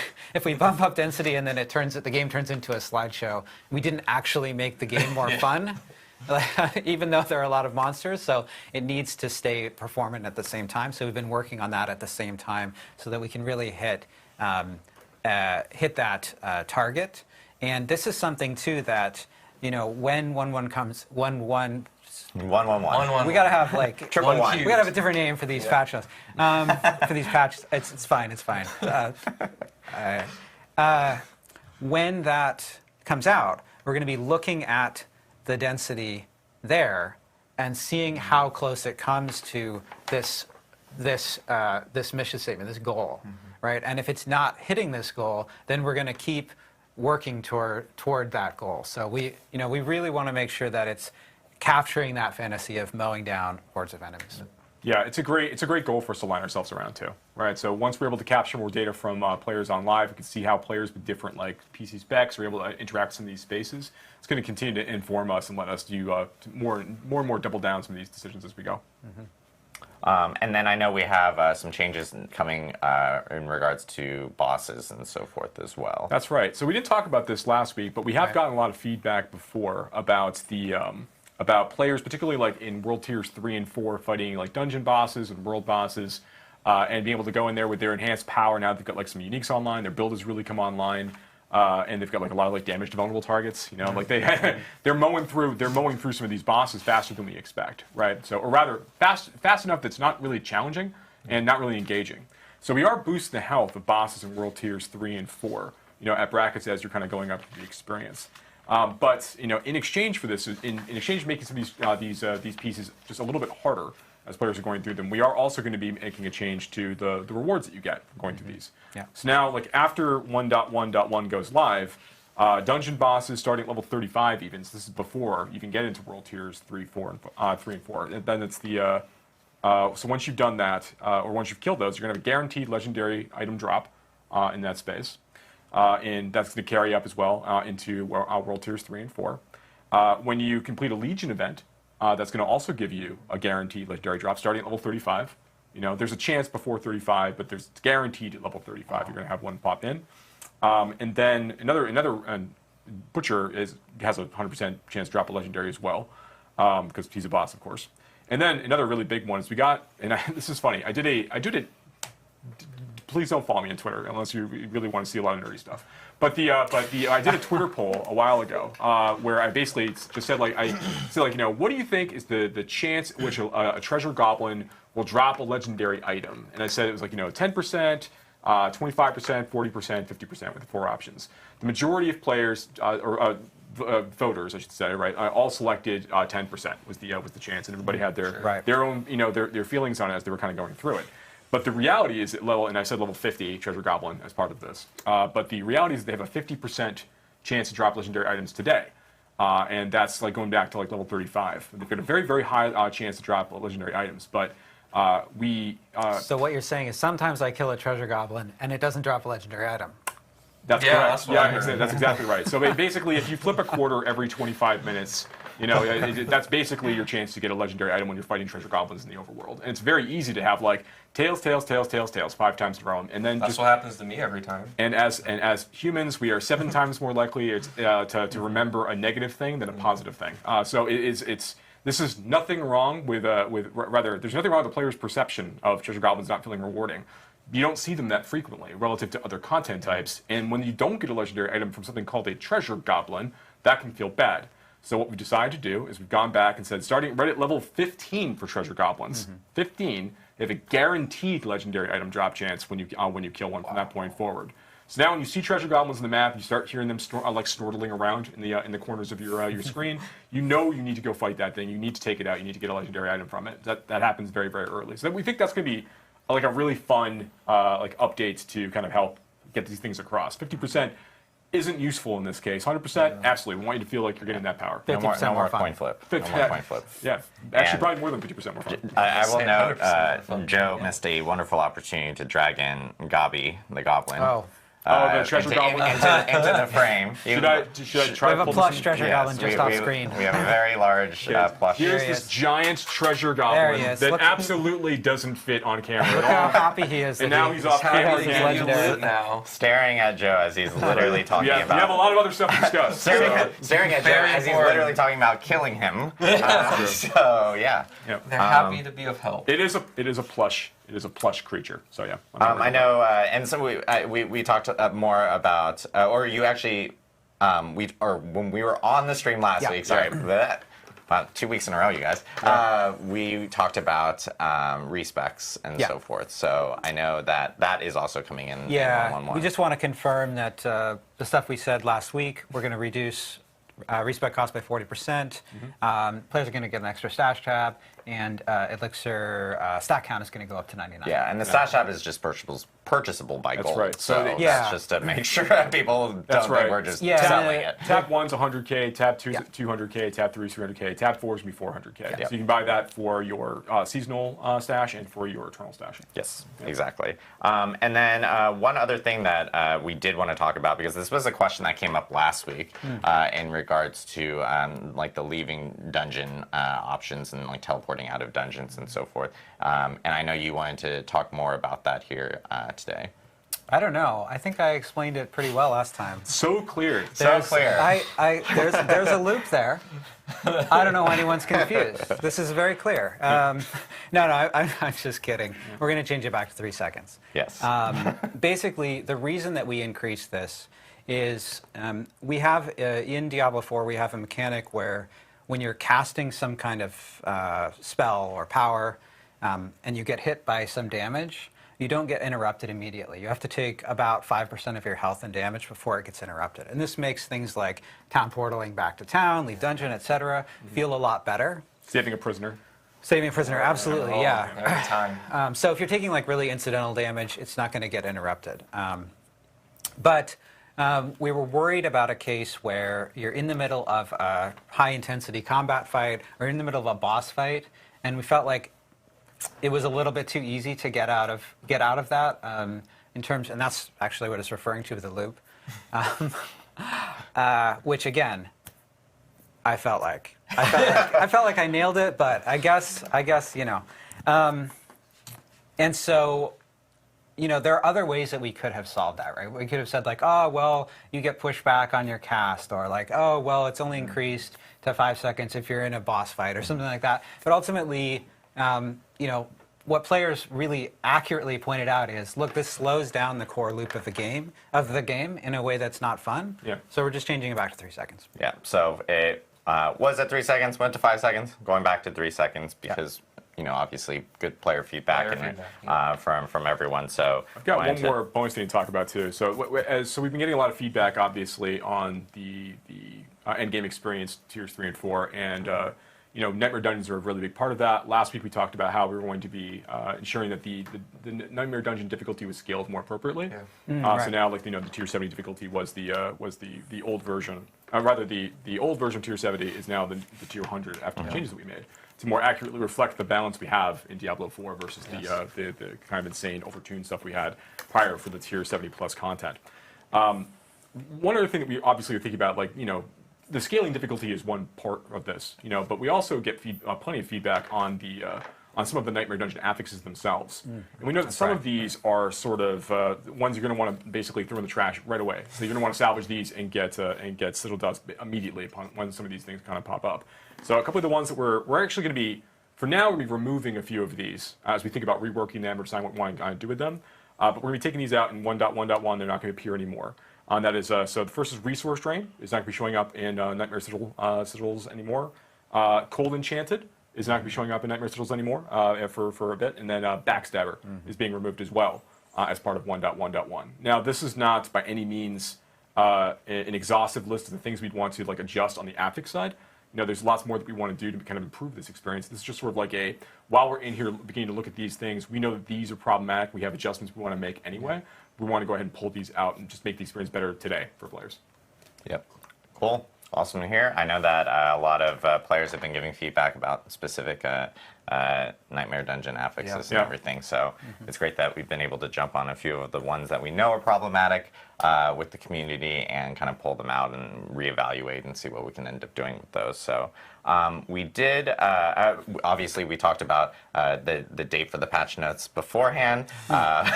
[SPEAKER 4] bump up density and then the game turns into a slideshow, we didn't actually make the game more fun. Even though there are a lot of monsters, so it needs to stay performant at the same time. So we've been working on that at the same time so that we can really hit that target. And this is something too that when 1.1 comes, 1.1.
[SPEAKER 1] 1.1.1.
[SPEAKER 4] We gotta have like
[SPEAKER 1] Triple one.
[SPEAKER 4] We gotta have a different name for these patches. For these patches, it's fine. It's fine. When that comes out, we're going to be looking at the density there and seeing how close it comes to this mission statement, this goal, right? And if it's not hitting this goal, then we're going to keep working toward that goal. So we really want to make sure that it's capturing that fantasy of mowing down hordes of enemies.
[SPEAKER 2] Yeah, it's a great goal for us to line ourselves around too, right? So once we're able to capture more data from players on live, we can see how players with different like PC specs are able to interact with some of these spaces. It's going to continue to inform us and let us do more and more double down some of these decisions as we go.
[SPEAKER 1] And then I know we have some changes coming in regards to bosses and so forth as well.
[SPEAKER 2] That's right. So we didn't talk about this last week, but we have gotten a lot of feedback before about the about players, particularly like in World Tiers 3 and 4, fighting like dungeon bosses and world bosses, and being able to go in there with their enhanced power. Now they've got like some uniques online. Their build has really come online, and they've got like a lot of like damage to vulnerable targets. Like they're mowing through some of these bosses faster than we expect, right? So, or rather, fast enough that's not really challenging and not really engaging. So we are boosting the health of bosses in World Tiers 3 and 4, at brackets as you're kind of going up the experience. But in exchange for this, in exchange for making some of these pieces just a little bit harder as players are going through them, we are also going to be making a change to the rewards that you get from going through these.
[SPEAKER 4] Yeah.
[SPEAKER 2] So now, like after 1.1.1 goes live, dungeon bosses starting at level 35 even. So this is before you can get into World Tiers 3 and 4. And then it's the so once you've done that, or once you've killed those, you're going to have a guaranteed legendary item drop in that space. And that's going to carry up as well into World Tiers 3 and 4. When you complete a Legion event, that's going to also give you a guaranteed legendary drop starting at level 35. There's a chance before 35, but it's guaranteed at level 35. You're going to have one pop in. And then another Butcher has a 100% chance to drop a legendary as well, because he's a boss, of course. And then another really big one is we got, and this is funny, I did it. Please don't follow me on Twitter unless you really want to see a lot of nerdy stuff. But I did a Twitter poll a while ago where I basically just said what do you think is the chance at which a treasure goblin will drop a legendary item? And I said it was 10%, 25%, 40%, 50% with the 4 options. The majority of players, voters, I should say, right, all selected 10% was the chance, and everybody had their own, their feelings on it as they were kind of going through it. But the reality is at level, and I said level 50 Treasure Goblin as part of this, but the reality is they have a 50% chance to drop legendary items today. And that's like going back to like level 35. They've got a very, very high chance to drop legendary items, but
[SPEAKER 4] So what you're saying is sometimes I kill a treasure goblin and it doesn't drop a legendary item.
[SPEAKER 2] That's
[SPEAKER 3] Yeah,
[SPEAKER 2] correct.
[SPEAKER 3] that's what I heard.
[SPEAKER 2] That's exactly right. So basically, if you flip a quarter every 25 minutes, that's basically your chance to get a legendary item when you're fighting treasure goblins in the overworld. And it's very easy to have like tails, 5 times in a row, and then
[SPEAKER 3] That's what happens to me every time.
[SPEAKER 2] And as humans, we are 7 times more likely to remember a negative thing than a positive thing. So this is nothing wrong with rather there's nothing wrong with the player's perception of treasure goblins not feeling rewarding. You don't see them that frequently relative to other content types, and when you don't get a legendary item from something called a treasure goblin, that can feel bad. So what we decided to do is we've gone back and said, starting right at level 15 for treasure goblins, 15, they have a guaranteed legendary item drop chance when you kill one from that point forward. So now when you see treasure goblins in the map, you start hearing them like snortling around in the corners of your screen. You know you need to go fight that thing. You need to take it out. You need to get a legendary item from it. That happens very, very early. So we think that's going to be like a really fun like updates to kind of help get these things across. 50% isn't useful in this case. 100%, absolutely. We want you to feel like you're getting that power.
[SPEAKER 4] 50%
[SPEAKER 1] No more
[SPEAKER 4] more fun.
[SPEAKER 1] coin flip. No more coin flip.
[SPEAKER 2] Yeah, actually
[SPEAKER 1] And-
[SPEAKER 2] probably more than 50% more fun.
[SPEAKER 1] I will
[SPEAKER 3] Say
[SPEAKER 1] note,
[SPEAKER 3] 100% fun.
[SPEAKER 1] Joe missed a wonderful opportunity to drag in Gabi, the goblin.
[SPEAKER 4] Oh.
[SPEAKER 2] The treasure goblin.
[SPEAKER 1] into the frame.
[SPEAKER 2] Should I try
[SPEAKER 4] We
[SPEAKER 2] to
[SPEAKER 4] have a
[SPEAKER 2] pull
[SPEAKER 4] plush
[SPEAKER 2] this in?
[SPEAKER 4] treasure goblin just off screen.
[SPEAKER 1] We have a very large plush.
[SPEAKER 2] Here's
[SPEAKER 4] There he
[SPEAKER 2] this
[SPEAKER 4] is.
[SPEAKER 2] giant treasure
[SPEAKER 4] There
[SPEAKER 2] goblin
[SPEAKER 4] he is.
[SPEAKER 2] that
[SPEAKER 4] Look-
[SPEAKER 2] absolutely doesn't fit on camera
[SPEAKER 4] Look
[SPEAKER 2] at
[SPEAKER 4] how
[SPEAKER 2] all.
[SPEAKER 4] happy he is.
[SPEAKER 2] And
[SPEAKER 4] that
[SPEAKER 2] now
[SPEAKER 4] he-
[SPEAKER 2] he's off
[SPEAKER 3] Happy
[SPEAKER 2] camera
[SPEAKER 3] to
[SPEAKER 4] He's
[SPEAKER 3] get
[SPEAKER 2] again.
[SPEAKER 3] you
[SPEAKER 4] legendary.
[SPEAKER 3] loot now.
[SPEAKER 1] Staring at Joe as he's literally talking
[SPEAKER 2] We have a
[SPEAKER 1] about.
[SPEAKER 2] lot of other stuff to discuss.
[SPEAKER 1] Staring at Joe
[SPEAKER 3] Very
[SPEAKER 1] as he's
[SPEAKER 3] important.
[SPEAKER 1] literally talking about killing him. So yeah.
[SPEAKER 2] Yep.
[SPEAKER 3] They're happy to be of help.
[SPEAKER 2] It is a plush creature. So yeah.
[SPEAKER 1] I know, and so we talked more about, or you actually, when we were on the stream last
[SPEAKER 4] Yeah.
[SPEAKER 1] week. Sorry, bleh, about 2 weeks in a row, you guys. We talked about respecs and
[SPEAKER 4] Yeah.
[SPEAKER 1] so forth. So I know that is also coming in.
[SPEAKER 4] Yeah,
[SPEAKER 1] in 111.
[SPEAKER 4] we just want to confirm that the stuff we said last week, we're going to reduce respec cost by 40%. Players are going to get an extra stash tab, and Elixir stat count is going to go up to 99.
[SPEAKER 1] Yeah, and the stash app is just purchasable by
[SPEAKER 2] That's
[SPEAKER 1] gold.
[SPEAKER 2] right.
[SPEAKER 1] So
[SPEAKER 2] So
[SPEAKER 4] yeah.
[SPEAKER 1] that's just to make sure that people
[SPEAKER 2] That's
[SPEAKER 1] don't
[SPEAKER 2] right.
[SPEAKER 1] think we're just
[SPEAKER 4] Yeah.
[SPEAKER 1] selling it.
[SPEAKER 2] Tab 1's 100K, Tab 2's
[SPEAKER 4] Yeah.
[SPEAKER 2] 200K, Tab 3's 300K, Tab 4's going to be 400K.
[SPEAKER 1] Yeah.
[SPEAKER 2] So you can buy that for your seasonal stash and for your eternal stash.
[SPEAKER 1] Yes, exactly. And then one other thing that we did want to talk about, because this was a question that came up last week in regards to like the leaving dungeon options and like teleporting out of dungeons and so forth. And I know you wanted to talk more about that here today.
[SPEAKER 4] I don't know. I think I explained it pretty well last time.
[SPEAKER 2] So clear.
[SPEAKER 1] So clear.
[SPEAKER 4] There's a loop there. I don't know why anyone's confused. This is very clear. I'm just kidding. We're going to change it back to 3 seconds.
[SPEAKER 1] Yes.
[SPEAKER 4] Basically, the reason that we increased this is we have in Diablo 4 we have a mechanic where when you're casting some kind of spell or power and you get hit by some damage, you don't get interrupted immediately. You have to take about 5% of your health and damage before it gets interrupted. And this makes things like town portaling back to town, leave dungeon, etc. feel a lot better.
[SPEAKER 2] Saving a prisoner.
[SPEAKER 4] Saving a prisoner, absolutely,
[SPEAKER 3] Oh,
[SPEAKER 4] yeah.
[SPEAKER 3] Every time.
[SPEAKER 4] So if you're taking like really incidental damage, it's not going to get interrupted. But we were worried about a case where you're in the middle of a high-intensity combat fight or in the middle of a boss fight, and we felt like it was a little bit too easy to get out of that in terms, and that's actually what it's referring to with the loop, which again, I felt like I nailed it, but I guess and so. There are other ways that we could have solved that, right? We could have said like, oh, well, you get pushed back on your cast, or like, oh, well, it's only increased to 5 seconds if you're in a boss fight, or something like that. But ultimately, what players really accurately pointed out is, look, this slows down the core loop of the game in a way that's not fun.
[SPEAKER 2] Yeah.
[SPEAKER 4] So we're just changing it back to 3 seconds.
[SPEAKER 1] Yeah, so it was at 3 seconds, went to 5 seconds, going back to 3 seconds because obviously good player feedback from everyone. So
[SPEAKER 2] I've got one more bonus thing to talk about too. So we've been getting a lot of feedback, obviously, on the end game experience, tiers 3 and 4, and Nightmare Dungeons are a really big part of that. Last week we talked about how we were going to be ensuring that the Nightmare Dungeon difficulty was scaled more appropriately.
[SPEAKER 4] Right.
[SPEAKER 2] So now, the tier 70 difficulty was the old version. Rather, the old version of tier 70 is now the tier 100 after the changes that we made to more accurately reflect the balance we have in Diablo 4 versus the kind of insane overtuned stuff we had prior for the tier 70 plus content. One other thing that we obviously are thinking about, the scaling difficulty is one part of this, but we also get plenty of feedback on some of the Nightmare Dungeon affixes themselves. And we know that some of these are sort of ones you're going to want to basically throw in the trash right away. So you're going to want to salvage these and get Citadel Dust immediately when some of these things kind of pop up. So a couple of the ones that we're actually going to be, for now, we're going to be removing a few of these as we think about reworking them or deciding what we want to do with them. But we're going to be taking these out in 1.1.1. They're not going to appear anymore. That is, so the first is Resource Drain. It's not going to be showing up in Nightmare Citadels anymore. Cold Enchanted is not going to be showing up in Nightmare Citadels anymore for a bit. And then Backstabber is being removed as well as part of 1.1.1. Now, this is not by any means an exhaustive list of the things we'd want to adjust on the affix side. There's lots more that we want to do to kind of improve this experience. This is just sort of while we're in here beginning to look at these things, we know that these are problematic. We have adjustments we want to make anyway. We want to go ahead and pull these out and just make the experience better today for players.
[SPEAKER 1] Yep. Cool. Awesome to hear. I know that a lot of players have been giving feedback about specific Nightmare Dungeon affixes and everything. So it's great that we've been able to jump on a few of the ones that we know are problematic with the community and kind of pull them out and reevaluate and see what we can end up doing with those. So we did, obviously we talked about the date for the patch notes beforehand.
[SPEAKER 2] I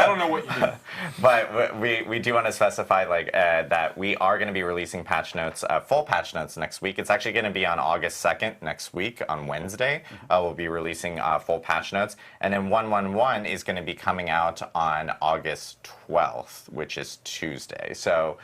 [SPEAKER 2] don't know what you mean.
[SPEAKER 1] But we do want to specify that we are going to be releasing patch notes, full patch notes next week. It's actually going to be on August 2nd next week on Wednesday. We'll be releasing full patch notes. And then 1.1.1 is going to be coming out on August 12th, which is Tuesday. So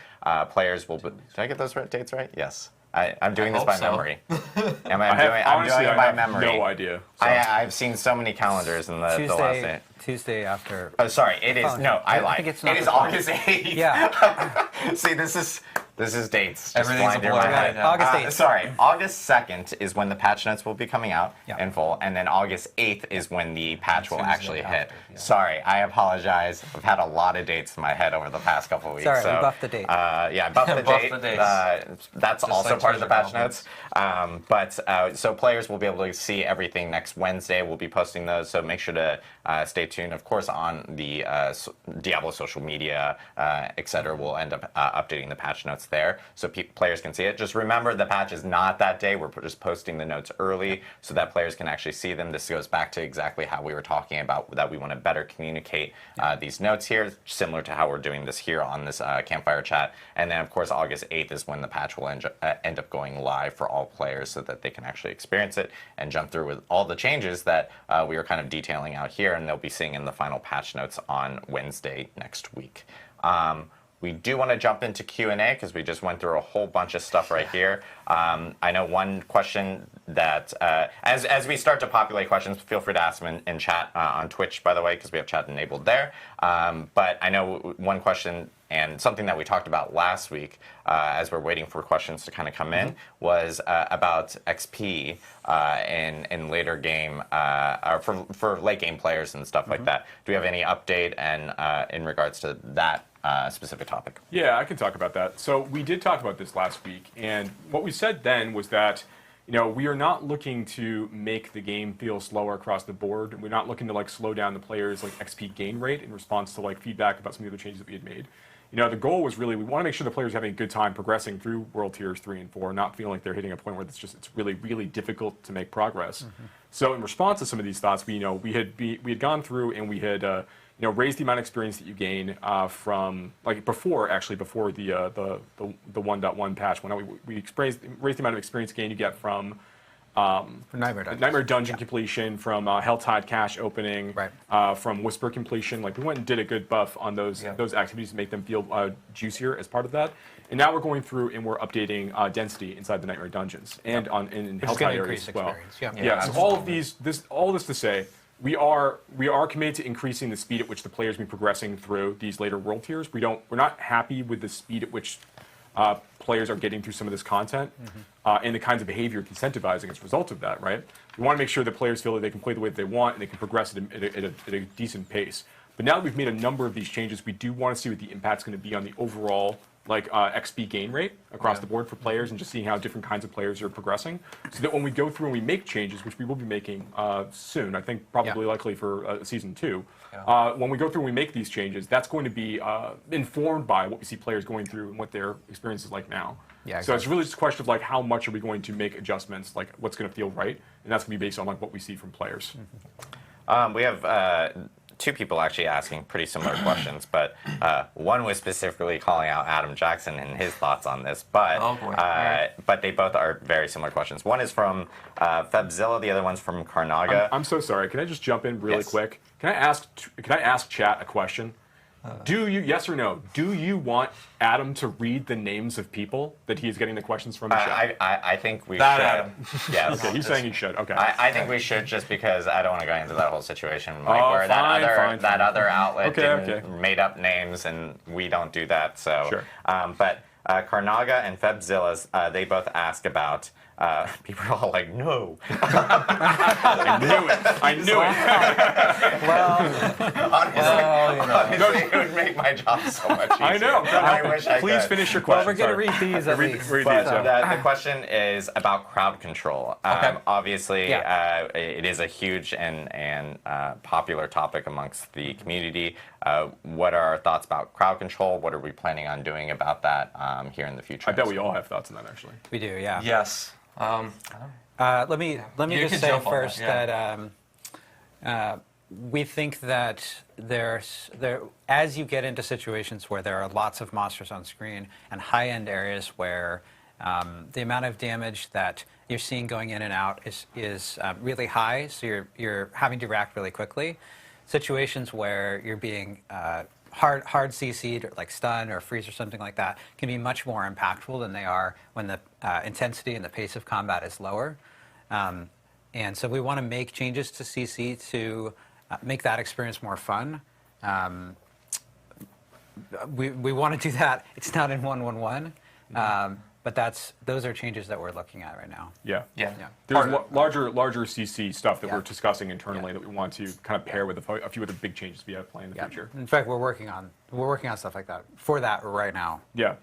[SPEAKER 1] players will... Did I get those dates right? Yes. I'm doing this by memory. I'm doing it by memory.
[SPEAKER 2] No idea. So.
[SPEAKER 1] I've seen so many calendars in the last day.
[SPEAKER 4] Tuesday after.
[SPEAKER 1] Oh, sorry. It is. No, I lied. It is August 8th.
[SPEAKER 4] Yeah.
[SPEAKER 1] See, this is dates.
[SPEAKER 3] Everything's a blur right now.
[SPEAKER 4] August 8th.
[SPEAKER 1] Sorry, August 2nd is when the patch notes will be coming out in full, and then August 8th is when the patch will actually hit. Sorry, I apologize. I've had a lot of dates in my head over the past couple of weeks.
[SPEAKER 4] Sorry,
[SPEAKER 1] so,
[SPEAKER 4] we buffed the date.
[SPEAKER 1] Yeah, buff the date.
[SPEAKER 3] The dates.
[SPEAKER 1] That's
[SPEAKER 3] Just
[SPEAKER 1] also
[SPEAKER 3] like
[SPEAKER 1] part of the patch
[SPEAKER 3] treasure
[SPEAKER 1] notes. So players will be able to see everything next Wednesday. We'll be posting those, so make sure to stay tuned. Of course, on the Diablo social media, etc. We'll end up updating the patch notes there, so players can see it. Just remember, the patch is not that day. We're just posting the notes early so that players can actually see them. This goes back to exactly how we were talking about that we want to better communicate these notes here, similar to how we're doing this here on this Campfire chat. And then, of course, August 8th is when the patch will end up going live for all players so that they can actually experience it and jump through with all the changes that we were kind of detailing out here, and they'll be seeing in the final patch notes on Wednesday next week. We do want to jump into Q&A because we just went through a whole bunch of stuff right here. I know one question that, as we start to populate questions, feel free to ask them in chat on Twitch, by the way, because we have chat enabled there. But I know one question, and something that we talked about last week as we're waiting for questions to kind of come in, was about XP in later game, or for late game players and stuff like that. Do we have any update in regards to that specific topic?
[SPEAKER 2] Yeah, I can talk about that. So we did talk about this last week, and what we said then was that we are not looking to make the game feel slower across the board. We're not looking to slow down the players' XP gain rate in response to feedback about some of the other changes that we had made. The goal was really, we want to make sure the players are having a good time progressing through World Tiers 3 and 4, not feeling like they're hitting a point where it's really, really difficult to make progress. So in response to some of these thoughts, we had gone through and we had raised the amount of experience that you gain from before the 1.1 patch. When we raised the amount of experience gain you get from Nightmare Dungeon completion, from Helltide Cache opening,
[SPEAKER 4] Right.
[SPEAKER 2] From Whisper completion. Like, we went and did a good buff on those activities to make them feel juicier as part of that. And now we're going through and we're updating density inside the Nightmare Dungeons and in Helltide areas as well.
[SPEAKER 4] Experience.
[SPEAKER 2] So all of this to say, we are committed to increasing the speed at which the players be progressing through these later world tiers. We're not happy with the speed at which players are getting through some of this content and the kinds of behavior incentivizing as a result of that, right? We want to make sure that players feel that they can play the way that they want and they can progress at a decent pace. But now that we've made a number of these changes, we do want to see what the impact's going to be on the overall XP gain rate across the board for players, and just seeing how different kinds of players are progressing, so that when we go through and we make changes, which we will be making soon, I think probably likely for season 2, when we go through and we make these changes, that's going to be informed by what we see players going through and what their experience is like now.
[SPEAKER 4] Yeah,
[SPEAKER 2] So it's really just a question of like how much are we going to make adjustments, like what's going to feel right, and that's going to be based on like what we see from players.
[SPEAKER 1] We have 2 people actually asking pretty similar questions, but one was specifically calling out Adam Jackson and his thoughts on this. But but they both are very similar questions. One is from Febzilla, the other one's from Karnaga.
[SPEAKER 2] I'm so sorry. Can I just jump in really quick? Can I ask chat a question? Do you, yes or no, do you want Adam to read the names of people that he's getting the questions from?
[SPEAKER 1] I think we should.
[SPEAKER 3] Adam.
[SPEAKER 1] Yes.
[SPEAKER 2] Okay, he's saying he should. Okay.
[SPEAKER 1] I think we should, just because I don't want to go into that whole situation, like where that other outlet made up names, and we don't do that. So,
[SPEAKER 2] Sure.
[SPEAKER 1] But Karnaga and Febzillas, they both ask about. People are all like, no.
[SPEAKER 2] I knew it.
[SPEAKER 1] Honestly, it would make my job so much easier.
[SPEAKER 2] I know.
[SPEAKER 1] I wish I
[SPEAKER 2] Please
[SPEAKER 1] could.
[SPEAKER 2] finish your
[SPEAKER 4] Well,
[SPEAKER 2] question.
[SPEAKER 4] we're going to read these at least.
[SPEAKER 2] Read
[SPEAKER 1] But
[SPEAKER 2] these, yeah.
[SPEAKER 1] the question is about crowd control. Obviously, it is a huge and popular topic amongst the community. What are our thoughts about crowd control? What are we planning on doing about that here in the future?
[SPEAKER 2] I bet we all have thoughts on that, actually.
[SPEAKER 4] We do, yeah.
[SPEAKER 3] Yes.
[SPEAKER 4] Let me
[SPEAKER 3] You
[SPEAKER 4] just
[SPEAKER 3] can
[SPEAKER 4] say
[SPEAKER 3] jump on
[SPEAKER 4] first
[SPEAKER 3] that,
[SPEAKER 4] that we think that as you get into situations where there are lots of monsters on screen and high-end areas where the amount of damage that you're seeing going in and out is really high, so you're having to react really quickly. Situations where you're being hard CC'd, or like stun or freeze or something like that, can be much more impactful than they are when the intensity and the pace of combat is lower. And so we want to make changes to CC to make that experience more fun. We want to do that. It's not in 1.1.1, but those are changes that we're looking at right now.
[SPEAKER 2] Yeah.
[SPEAKER 3] There's
[SPEAKER 2] There's larger CC stuff that we're discussing internally that we want to kind of pair with a few of the big changes we have planned in the future.
[SPEAKER 4] In fact, we're working on stuff like that for that right now.
[SPEAKER 2] Yeah.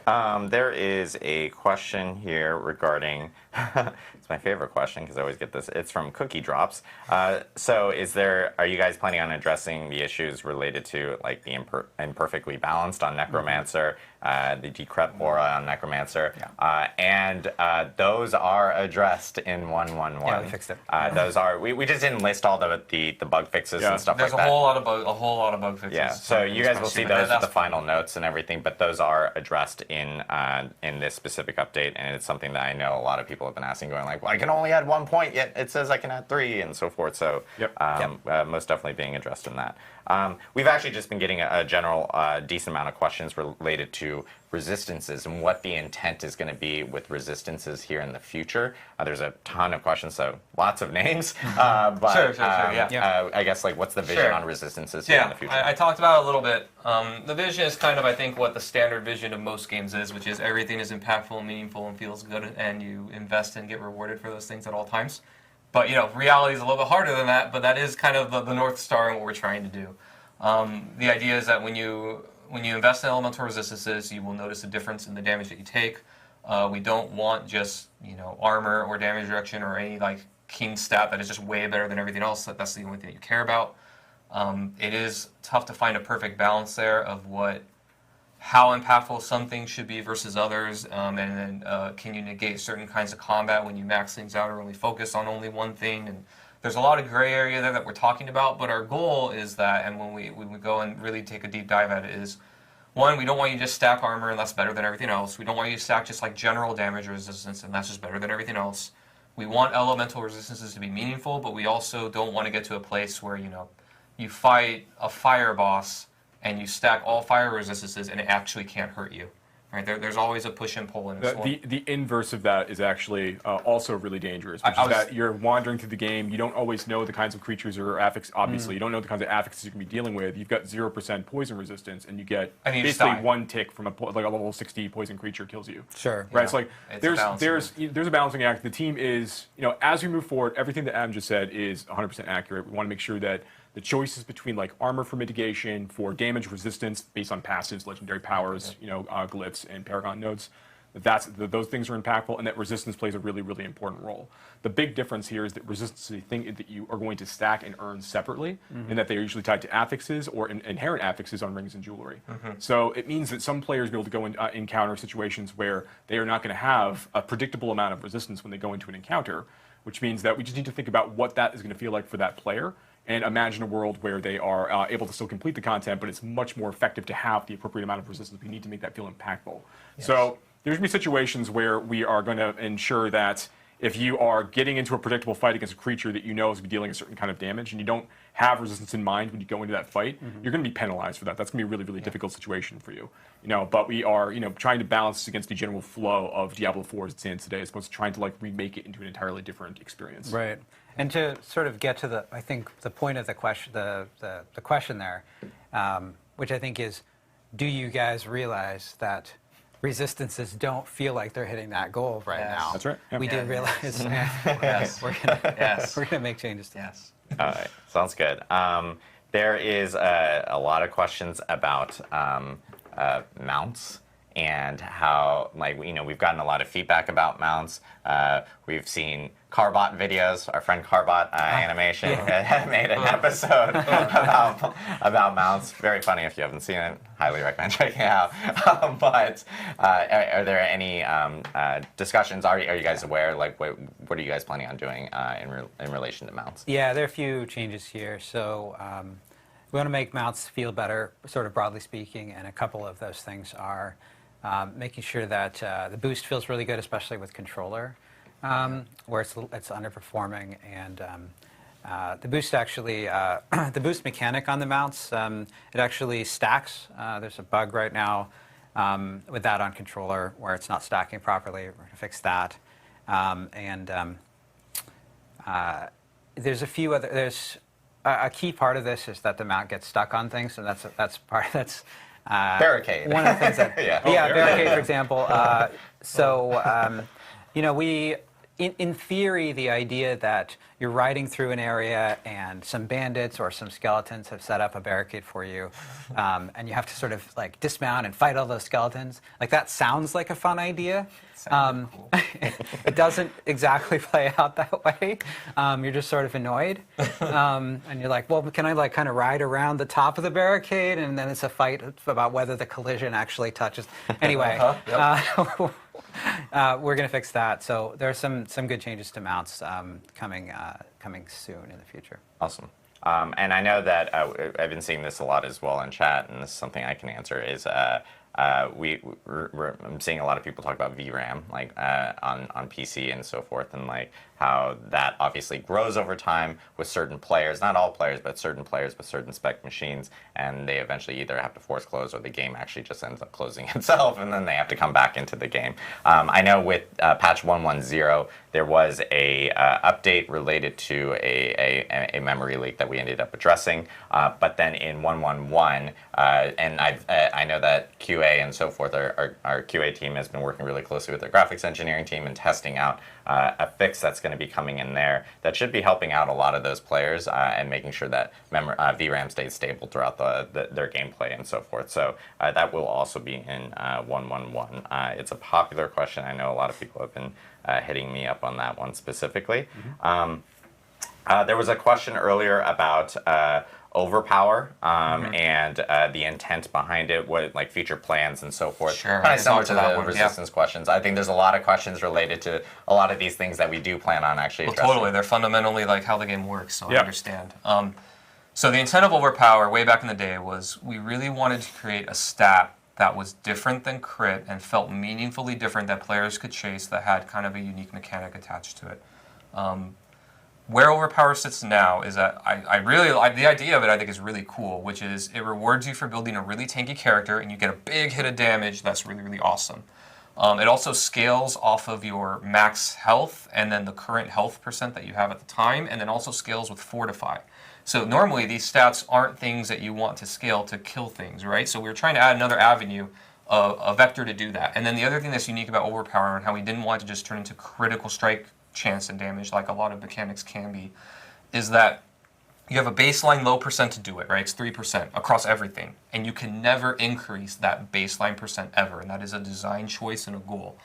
[SPEAKER 1] There is a question here regarding, it's my favorite question because I always get this, it's from Cookie Drops. So are you guys planning on addressing the issues related to like the imperfectly balanced on Necromancer, the decrep aura on Necromancer, and those are addressed in 1.1.1.
[SPEAKER 4] Yeah, we fixed it.
[SPEAKER 1] Those are, we just didn't list all the bug fixes and stuff
[SPEAKER 3] There's
[SPEAKER 1] like that.
[SPEAKER 3] a whole lot of bug fixes.
[SPEAKER 1] Yeah, so you guys will see those with the final notes and everything, but those are addressed in this specific update, and it's something that I know a lot of people have been asking, going like, well, I can only add 1 point, yet it says I can add 3, and so forth. So most definitely being addressed in that. We've actually just been getting a general decent amount of questions related to resistances and what the intent is going to be with resistances here in the future. There's a ton of questions, so lots of names. But
[SPEAKER 3] Sure,
[SPEAKER 1] I guess like what's the vision on resistances here in the future?
[SPEAKER 3] I talked about it a little bit. The vision is kind of, I think, what the standard vision of most games is, which is everything is impactful and meaningful and feels good, and you invest and get rewarded for those things at all times. But reality is a little bit harder than that. But that is kind of the North Star and what we're trying to do. The idea is that when you invest in elemental resistances, you will notice a difference in the damage that you take. We don't want just armor or damage reduction or any like king stat that is just way better than everything else. That's the only thing that you care about. It is tough to find a perfect balance there of how impactful some things should be versus others, and then can you negate certain kinds of combat when you max things out or only focus on only one thing. And there's a lot of gray area there that we're talking about, but our goal is that, and when we go and really take a deep dive at it, is one, we don't want you to just stack armor and that's better than everything else. We don't want you to stack just like general damage resistance and that's just better than everything else. We want elemental resistances to be meaningful, but we also don't want to get to a place where, you fight a fire boss and you stack all fire resistances and it actually can't hurt you. Right? There's always a push and pull in this one.
[SPEAKER 2] The inverse of that is actually also really dangerous, which is that you're wandering through the game. You don't always know the kinds of creatures or affixes. Obviously, you don't know the kinds of affixes you can be dealing with. You've got 0% poison resistance, and you get basically one tick from a level 60 poison creature kills you.
[SPEAKER 4] Sure.
[SPEAKER 2] Right. So there's a balancing act. The team is, as we move forward, everything that Adam just said is 100% accurate. We want to make sure that the choices between armor for mitigation, for damage resistance based on passives, legendary powers, glyphs, and paragon nodes, those things are impactful, and that resistance plays a really, really important role. The big difference here is that resistance is a thing that you are going to stack and earn separately, and that they are usually tied to affixes or inherent affixes on rings and jewelry. So it means that some players will be able to go and encounter situations where they are not going to have a predictable amount of resistance when they go into an encounter, which means that we just need to think about what that is going to feel like for that player, and imagine a world where they are able to still complete the content, but it's much more effective to have the appropriate amount of resistance. We need to make that feel impactful. Yes. So there's going to be situations where we are going to ensure that if you are getting into a predictable fight against a creature that you know is going to be dealing a certain kind of damage, and you don't have resistance in mind when you go into that fight, you're going to be penalized for that. That's going to be a really, really difficult situation for you. But we are, trying to balance this against the general flow of Diablo 4 as it stands today, as opposed to trying to remake it into an entirely different experience.
[SPEAKER 4] Right. And to sort of get to the point of the question, the question there, which I think is, do you guys realize that resistances don't feel like they're hitting that goal right now?
[SPEAKER 2] That's right. Yeah.
[SPEAKER 4] We do realize.
[SPEAKER 3] Yes.
[SPEAKER 4] We're gonna make changes to
[SPEAKER 3] Yes.
[SPEAKER 1] All right, sounds good. There is a lot of questions about mounts and how, we've gotten a lot of feedback about mounts. We've seen Carbot videos. Our friend Carbot Animation made an episode about mounts. Very funny if you haven't seen it. Highly recommend checking it out. But are there any discussions? Are you guys aware? What are you guys planning on doing in relation to mounts?
[SPEAKER 4] Yeah, there are a few changes here. So we want to make mounts feel better, sort of broadly speaking, and a couple of those things are making sure that the boost feels really good, especially with controller, where it's underperforming, and the boost actually, the boost mechanic on the mounts, it actually stacks. There's a bug right now with that on controller where it's not stacking properly. We're going to fix that, there's a few other. There's a key part of this is that the mount gets stuck on things, and that's
[SPEAKER 1] barricade.
[SPEAKER 4] One of the things that, barricade, for example. We, in theory, the idea that you're riding through an area and some bandits or some skeletons have set up a barricade for you, and you have to sort of dismount and fight all those skeletons. That sounds like a fun idea. Cool. It doesn't exactly play out that way. You're just sort of annoyed, and you're like, well, can I kind of ride around the top of the barricade? And then it's a fight about whether the collision actually touches. Anyway, we're going to fix that. So there are some good changes to mounts coming soon in the future.
[SPEAKER 1] Awesome. And I know that I've been seeing this a lot as well in chat, and this is something I can answer, is I'm seeing a lot of people talk about VRAM, on PC and so forth, and how that obviously grows over time with certain players, not all players, but certain players with certain spec machines, and they eventually either have to force close or the game actually just ends up closing itself, and then they have to come back into the game. I know with patch 1.10, there was a update related to a memory leak that we ended up addressing, but then in 1.11, and I know that QA and so forth, our QA team has been working really closely with their graphics engineering team and testing out a fix that's going to be coming in there that should be helping out a lot of those players and making sure that VRAM stays stable throughout their gameplay and so forth. So that will also be in 1.11. It's a popular question. I know a lot of people have been hitting me up on that one specifically. There was a question earlier about overpower and the intent behind it, what future plans and so forth.
[SPEAKER 3] Sure.
[SPEAKER 1] Kind of similar to the hold resistance questions. I think there's a lot of questions related to a lot of these things that we do plan on actually addressing.
[SPEAKER 3] Totally. They're fundamentally how the game works, so I understand. So the intent of overpower way back in the day was we really wanted to create a stat that was different than crit and felt meaningfully different that players could chase that had kind of a unique mechanic attached to it. Where Overpower sits now is that I really like the idea of it. I think is really cool, which is it rewards you for building a really tanky character and you get a big hit of damage. That's really, really awesome. It also scales off of your max health and then the current health percent that you have at the time, and then also scales with Fortify. So normally these stats aren't things that you want to scale to kill things, right? So we were trying to add another avenue, a vector to do that. And then the other thing that's unique about Overpower and how we didn't want to just turn into critical strike chance and damage like a lot of mechanics can be, is that you have a baseline low percent to do it, right? It's 3% across everything. And you can never increase that baseline percent ever. And that is a design choice and a goal.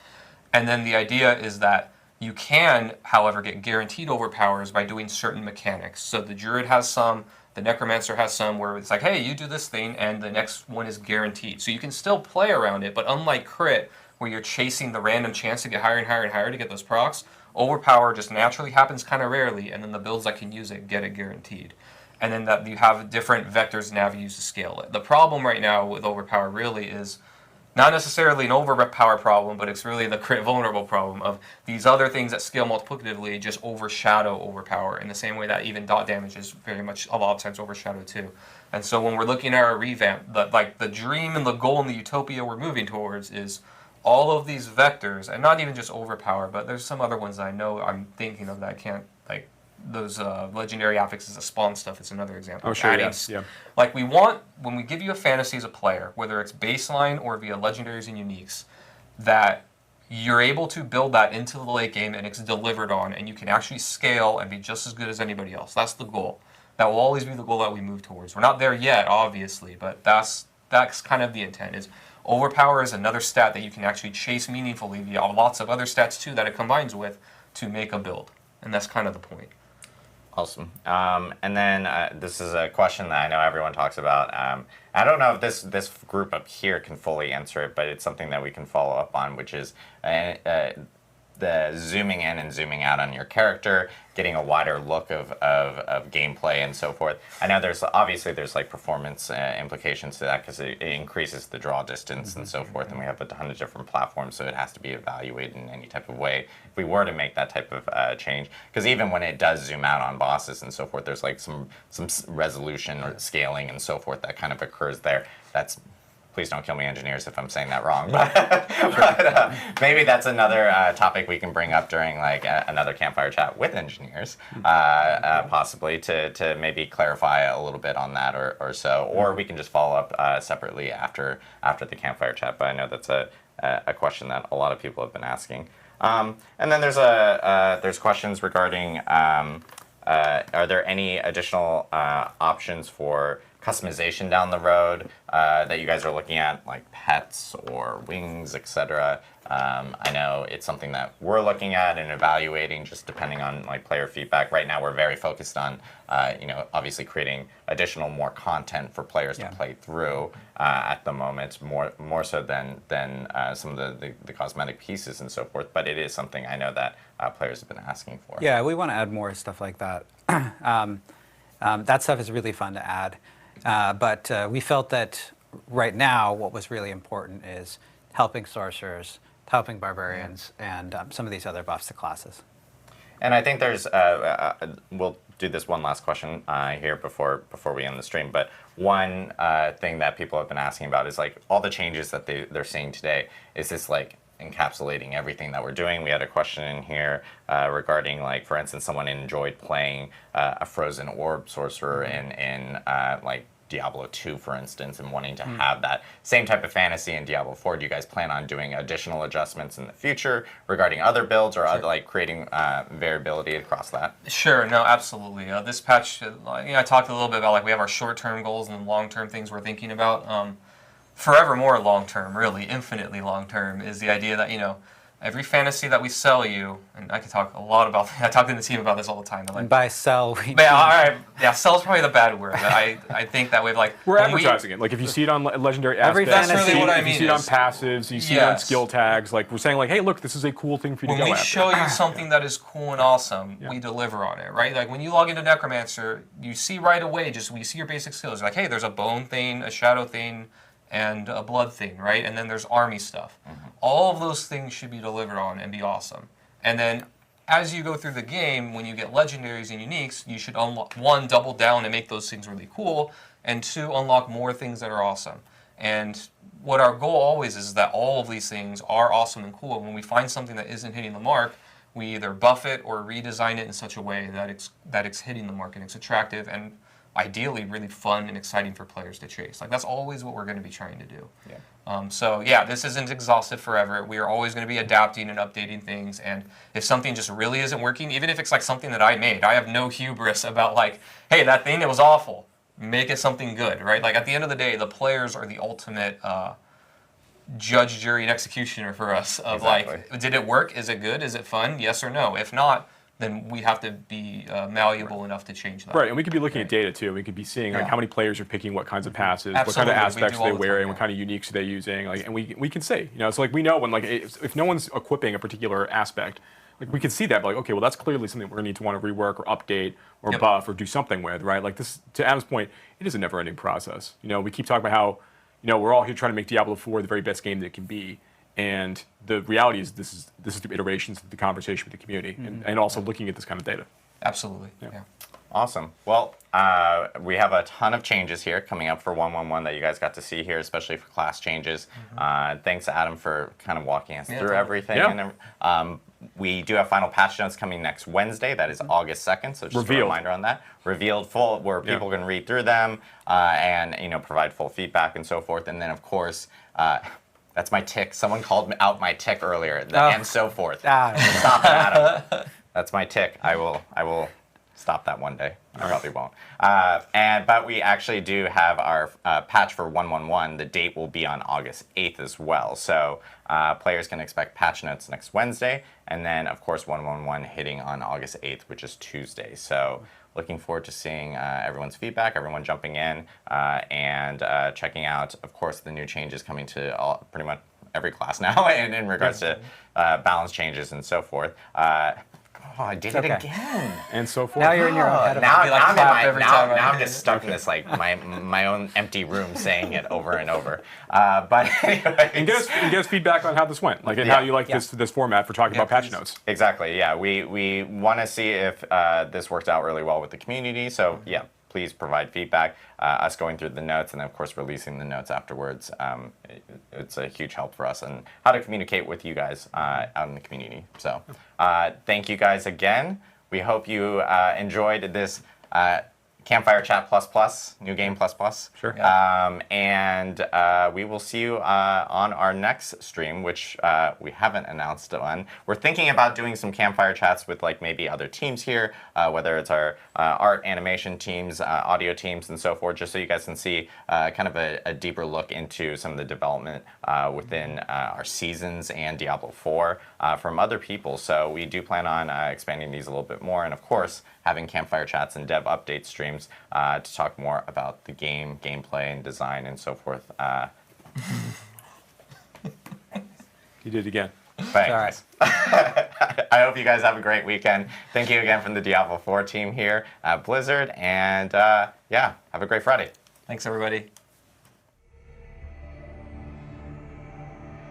[SPEAKER 3] And then the idea is that you can, however, get guaranteed overpowers by doing certain mechanics. So the Druid has some, the Necromancer has some, where it's like, hey, you do this thing, and the next one is guaranteed. So you can still play around it, but unlike crit, where you're chasing the random chance to get higher and higher and higher to get those procs, overpower just naturally happens kind of rarely, and then the builds that can use it get it guaranteed. And then that you have different vectors and avenues to scale it. The problem right now with overpower really is not necessarily an overpower problem, but it's really the crit vulnerable problem of these other things that scale multiplicatively just overshadow overpower in the same way that even dot damage is very much a lot of times overshadowed too. And so when we're looking at our revamp, the dream and the goal and the utopia we're moving towards is all of these vectors, and not even just overpower, but there's some other ones that I know I'm thinking of that I can't, like those legendary affixes that spawn stuff is another example.
[SPEAKER 2] Oh, sure, yes, yeah.
[SPEAKER 3] Like we want, when we give you a fantasy as a player, whether it's baseline or via legendaries and uniques, that you're able to build that into the late game and it's delivered on, and you can actually scale and be just as good as anybody else. That's the goal. That will always be the goal that we move towards. We're not there yet, obviously, but that's kind of the intent. Is overpower is another stat that you can actually chase meaningfully via lots of other stats too that it combines with to make a build, and that's kind of the point.
[SPEAKER 1] Awesome. And then this is a question that I know everyone talks about. I don't know if this group up here can fully answer it, but it's something that we can follow up on, which is the zooming in and zooming out on your character, getting a wider look of gameplay and so forth. I know there's like performance implications to that because it increases the draw distance and so forth, and we have a ton of different platforms, so it has to be evaluated in any type of way if we were to make that type of change. Because even when it does zoom out on bosses and so forth, there's like some resolution or scaling and so forth that kind of occurs there. Please don't kill me, engineers, if I'm saying that wrong. But maybe that's another topic we can bring up during like another campfire chat with engineers, possibly to maybe clarify a little bit on that or so. Or we can just follow up separately after the campfire chat. But I know that's a question that a lot of people have been asking. And then there's questions regarding are there any additional options for customization down the road that you guys are looking at, like pets or wings, etc. I know it's something that we're looking at and evaluating, just depending on like player feedback. Right now, we're very focused on, obviously creating more content for players to play through at the moment, more so than some of the cosmetic pieces and so forth. But it is something I know that players have been asking for.
[SPEAKER 4] Yeah, we want to add more stuff like that. That stuff is really fun to add. But we felt that right now what was really important is helping sorcerers, helping barbarians, and some of these other buffs to classes.
[SPEAKER 1] And I think there's, we'll do this one last question here before we end the stream, but one thing that people have been asking about is like all the changes that they're seeing today. Is this like encapsulating everything that we're doing? We had a question in here regarding, like, for instance, someone enjoyed playing a frozen orb sorcerer in like Diablo 2, for instance, and wanting to have that same type of fantasy in Diablo 4. Do you guys plan on doing additional adjustments in the future regarding other builds or other, like creating variability across that?
[SPEAKER 3] Sure, no, absolutely. This patch, I talked a little bit about like we have our short-term goals and long-term things we're thinking about. Forevermore long-term, really, infinitely long-term, is the idea that, every fantasy that we sell you, and I could talk a lot about that. I talk to the team about this all the time. Like,
[SPEAKER 4] and by sell, we
[SPEAKER 3] but, all right, yeah, sell is probably the bad word. But I think that way, like
[SPEAKER 2] we're advertising it. Like if you see it on legendary
[SPEAKER 4] Every
[SPEAKER 2] aspects,
[SPEAKER 4] fantasy-
[SPEAKER 3] That's really what I
[SPEAKER 2] if you
[SPEAKER 3] mean
[SPEAKER 2] see it on
[SPEAKER 3] is-
[SPEAKER 2] passives, you see it on skill tags. Like we're saying, like, hey, look, this is a cool thing for you to
[SPEAKER 3] when
[SPEAKER 2] go
[SPEAKER 3] we
[SPEAKER 2] after.
[SPEAKER 3] show you something that is cool and awesome, we deliver on it, right? Like when you log into Necromancer, you see right away, we see your basic skills. Like, hey, there's a bone thing, a shadow thing, and a blood thing, right? And then there's army stuff. All of those things should be delivered on and be awesome. And then as you go through the game, when you get legendaries and uniques, you should unlock, one, double down and make those things really cool, and two, unlock more things that are awesome. And what our goal always is that all of these things are awesome and cool. When we find something that isn't hitting the mark, we either buff it or redesign it in such a way that it's hitting the mark and it's attractive and ideally really fun and exciting for players to chase. Like that's always what we're going to be trying to do. So yeah, this isn't exhaustive forever. We are always going to be adapting and updating things. And if something just really isn't working, even if it's like something that I made, I have no hubris about like, hey, that thing, it was awful. Make it something good, right? Like at the end of the day, the players are the ultimate judge, jury, and executioner for us of like, did it work? Is it good? Is it fun? Yes or no? If not, then we have to be malleable enough to change that.
[SPEAKER 2] Right, and we could be looking at data too. We could be seeing like how many players are picking what kinds of passes,
[SPEAKER 3] Absolutely.
[SPEAKER 2] what kind of aspects
[SPEAKER 3] We do
[SPEAKER 2] are they
[SPEAKER 3] all the
[SPEAKER 2] wearing,
[SPEAKER 3] time,
[SPEAKER 2] what kind of uniques are they using, like, and we can say, you know, so like we know when like if no one's equipping a particular aspect, like we can see that, but like okay, well that's clearly something we're going to want to rework or update or buff or do something with, right? Like this, to Adam's point, it is a never-ending process. You know, we keep talking about how, you know, we're all here trying to make Diablo 4 the very best game that it can be. And the reality is this is through iterations of the conversation with the community and also looking at this kind of data.
[SPEAKER 3] Absolutely. Yeah.
[SPEAKER 1] Awesome. Well, we have a ton of changes here coming up for 1.1.1 that you guys got to see here, especially for class changes. Thanks, Adam, for kind of walking us through everything.
[SPEAKER 2] Yeah.
[SPEAKER 1] And, we do have final patch notes coming next Wednesday. That is August 2nd. So just a reminder on that. Revealed full, where people can read through them and provide full feedback and so forth. And then, of course, that's my tick. Someone called out my tick earlier, and so forth. Stop that, Adam. That's my tick. I will stop that one day. I probably won't. But we actually do have our patch for 1.1.1. The date will be on August 8th as well. So players can expect patch notes next Wednesday, and then of course 1.1.1 hitting on August 8th, which is Tuesday. So looking forward to seeing everyone's feedback, everyone jumping in, and checking out, of course, the new changes coming to pretty much every class now in regards to balance changes and so forth. Oh, I did it again.
[SPEAKER 2] And so forth.
[SPEAKER 4] Now you're in your own head.
[SPEAKER 3] Now
[SPEAKER 1] I'm just stuck in this like my own empty room saying it over and over. But anyway,
[SPEAKER 2] and get us feedback on how this went, like and how you like this format for talking about patch notes.
[SPEAKER 1] Exactly. Yeah, we want to see if this worked out really well with the community. So yeah, please provide feedback. Us going through the notes and of course releasing the notes afterwards. It's a huge help for us and how to communicate with you guys out in the community. So thank you guys again. We hope you enjoyed this Campfire Chat ++, New Game ++.
[SPEAKER 2] Sure.
[SPEAKER 1] And we will see you on our next stream, which we haven't announced one. We're thinking about doing some Campfire Chats with like maybe other teams here, whether it's our art, animation teams, audio teams, and so forth, just so you guys can see kind of a deeper look into some of the development within our seasons and Diablo 4 from other people. So we do plan on expanding these a little bit more, and of course, having Campfire Chats and dev update streams to talk more about the game, gameplay, and design, and so forth.
[SPEAKER 2] You did it again.
[SPEAKER 1] Thanks. I hope you guys have a great weekend. Thank you again from the Diablo 4 team here at Blizzard, and yeah, have a great Friday.
[SPEAKER 3] Thanks, everybody.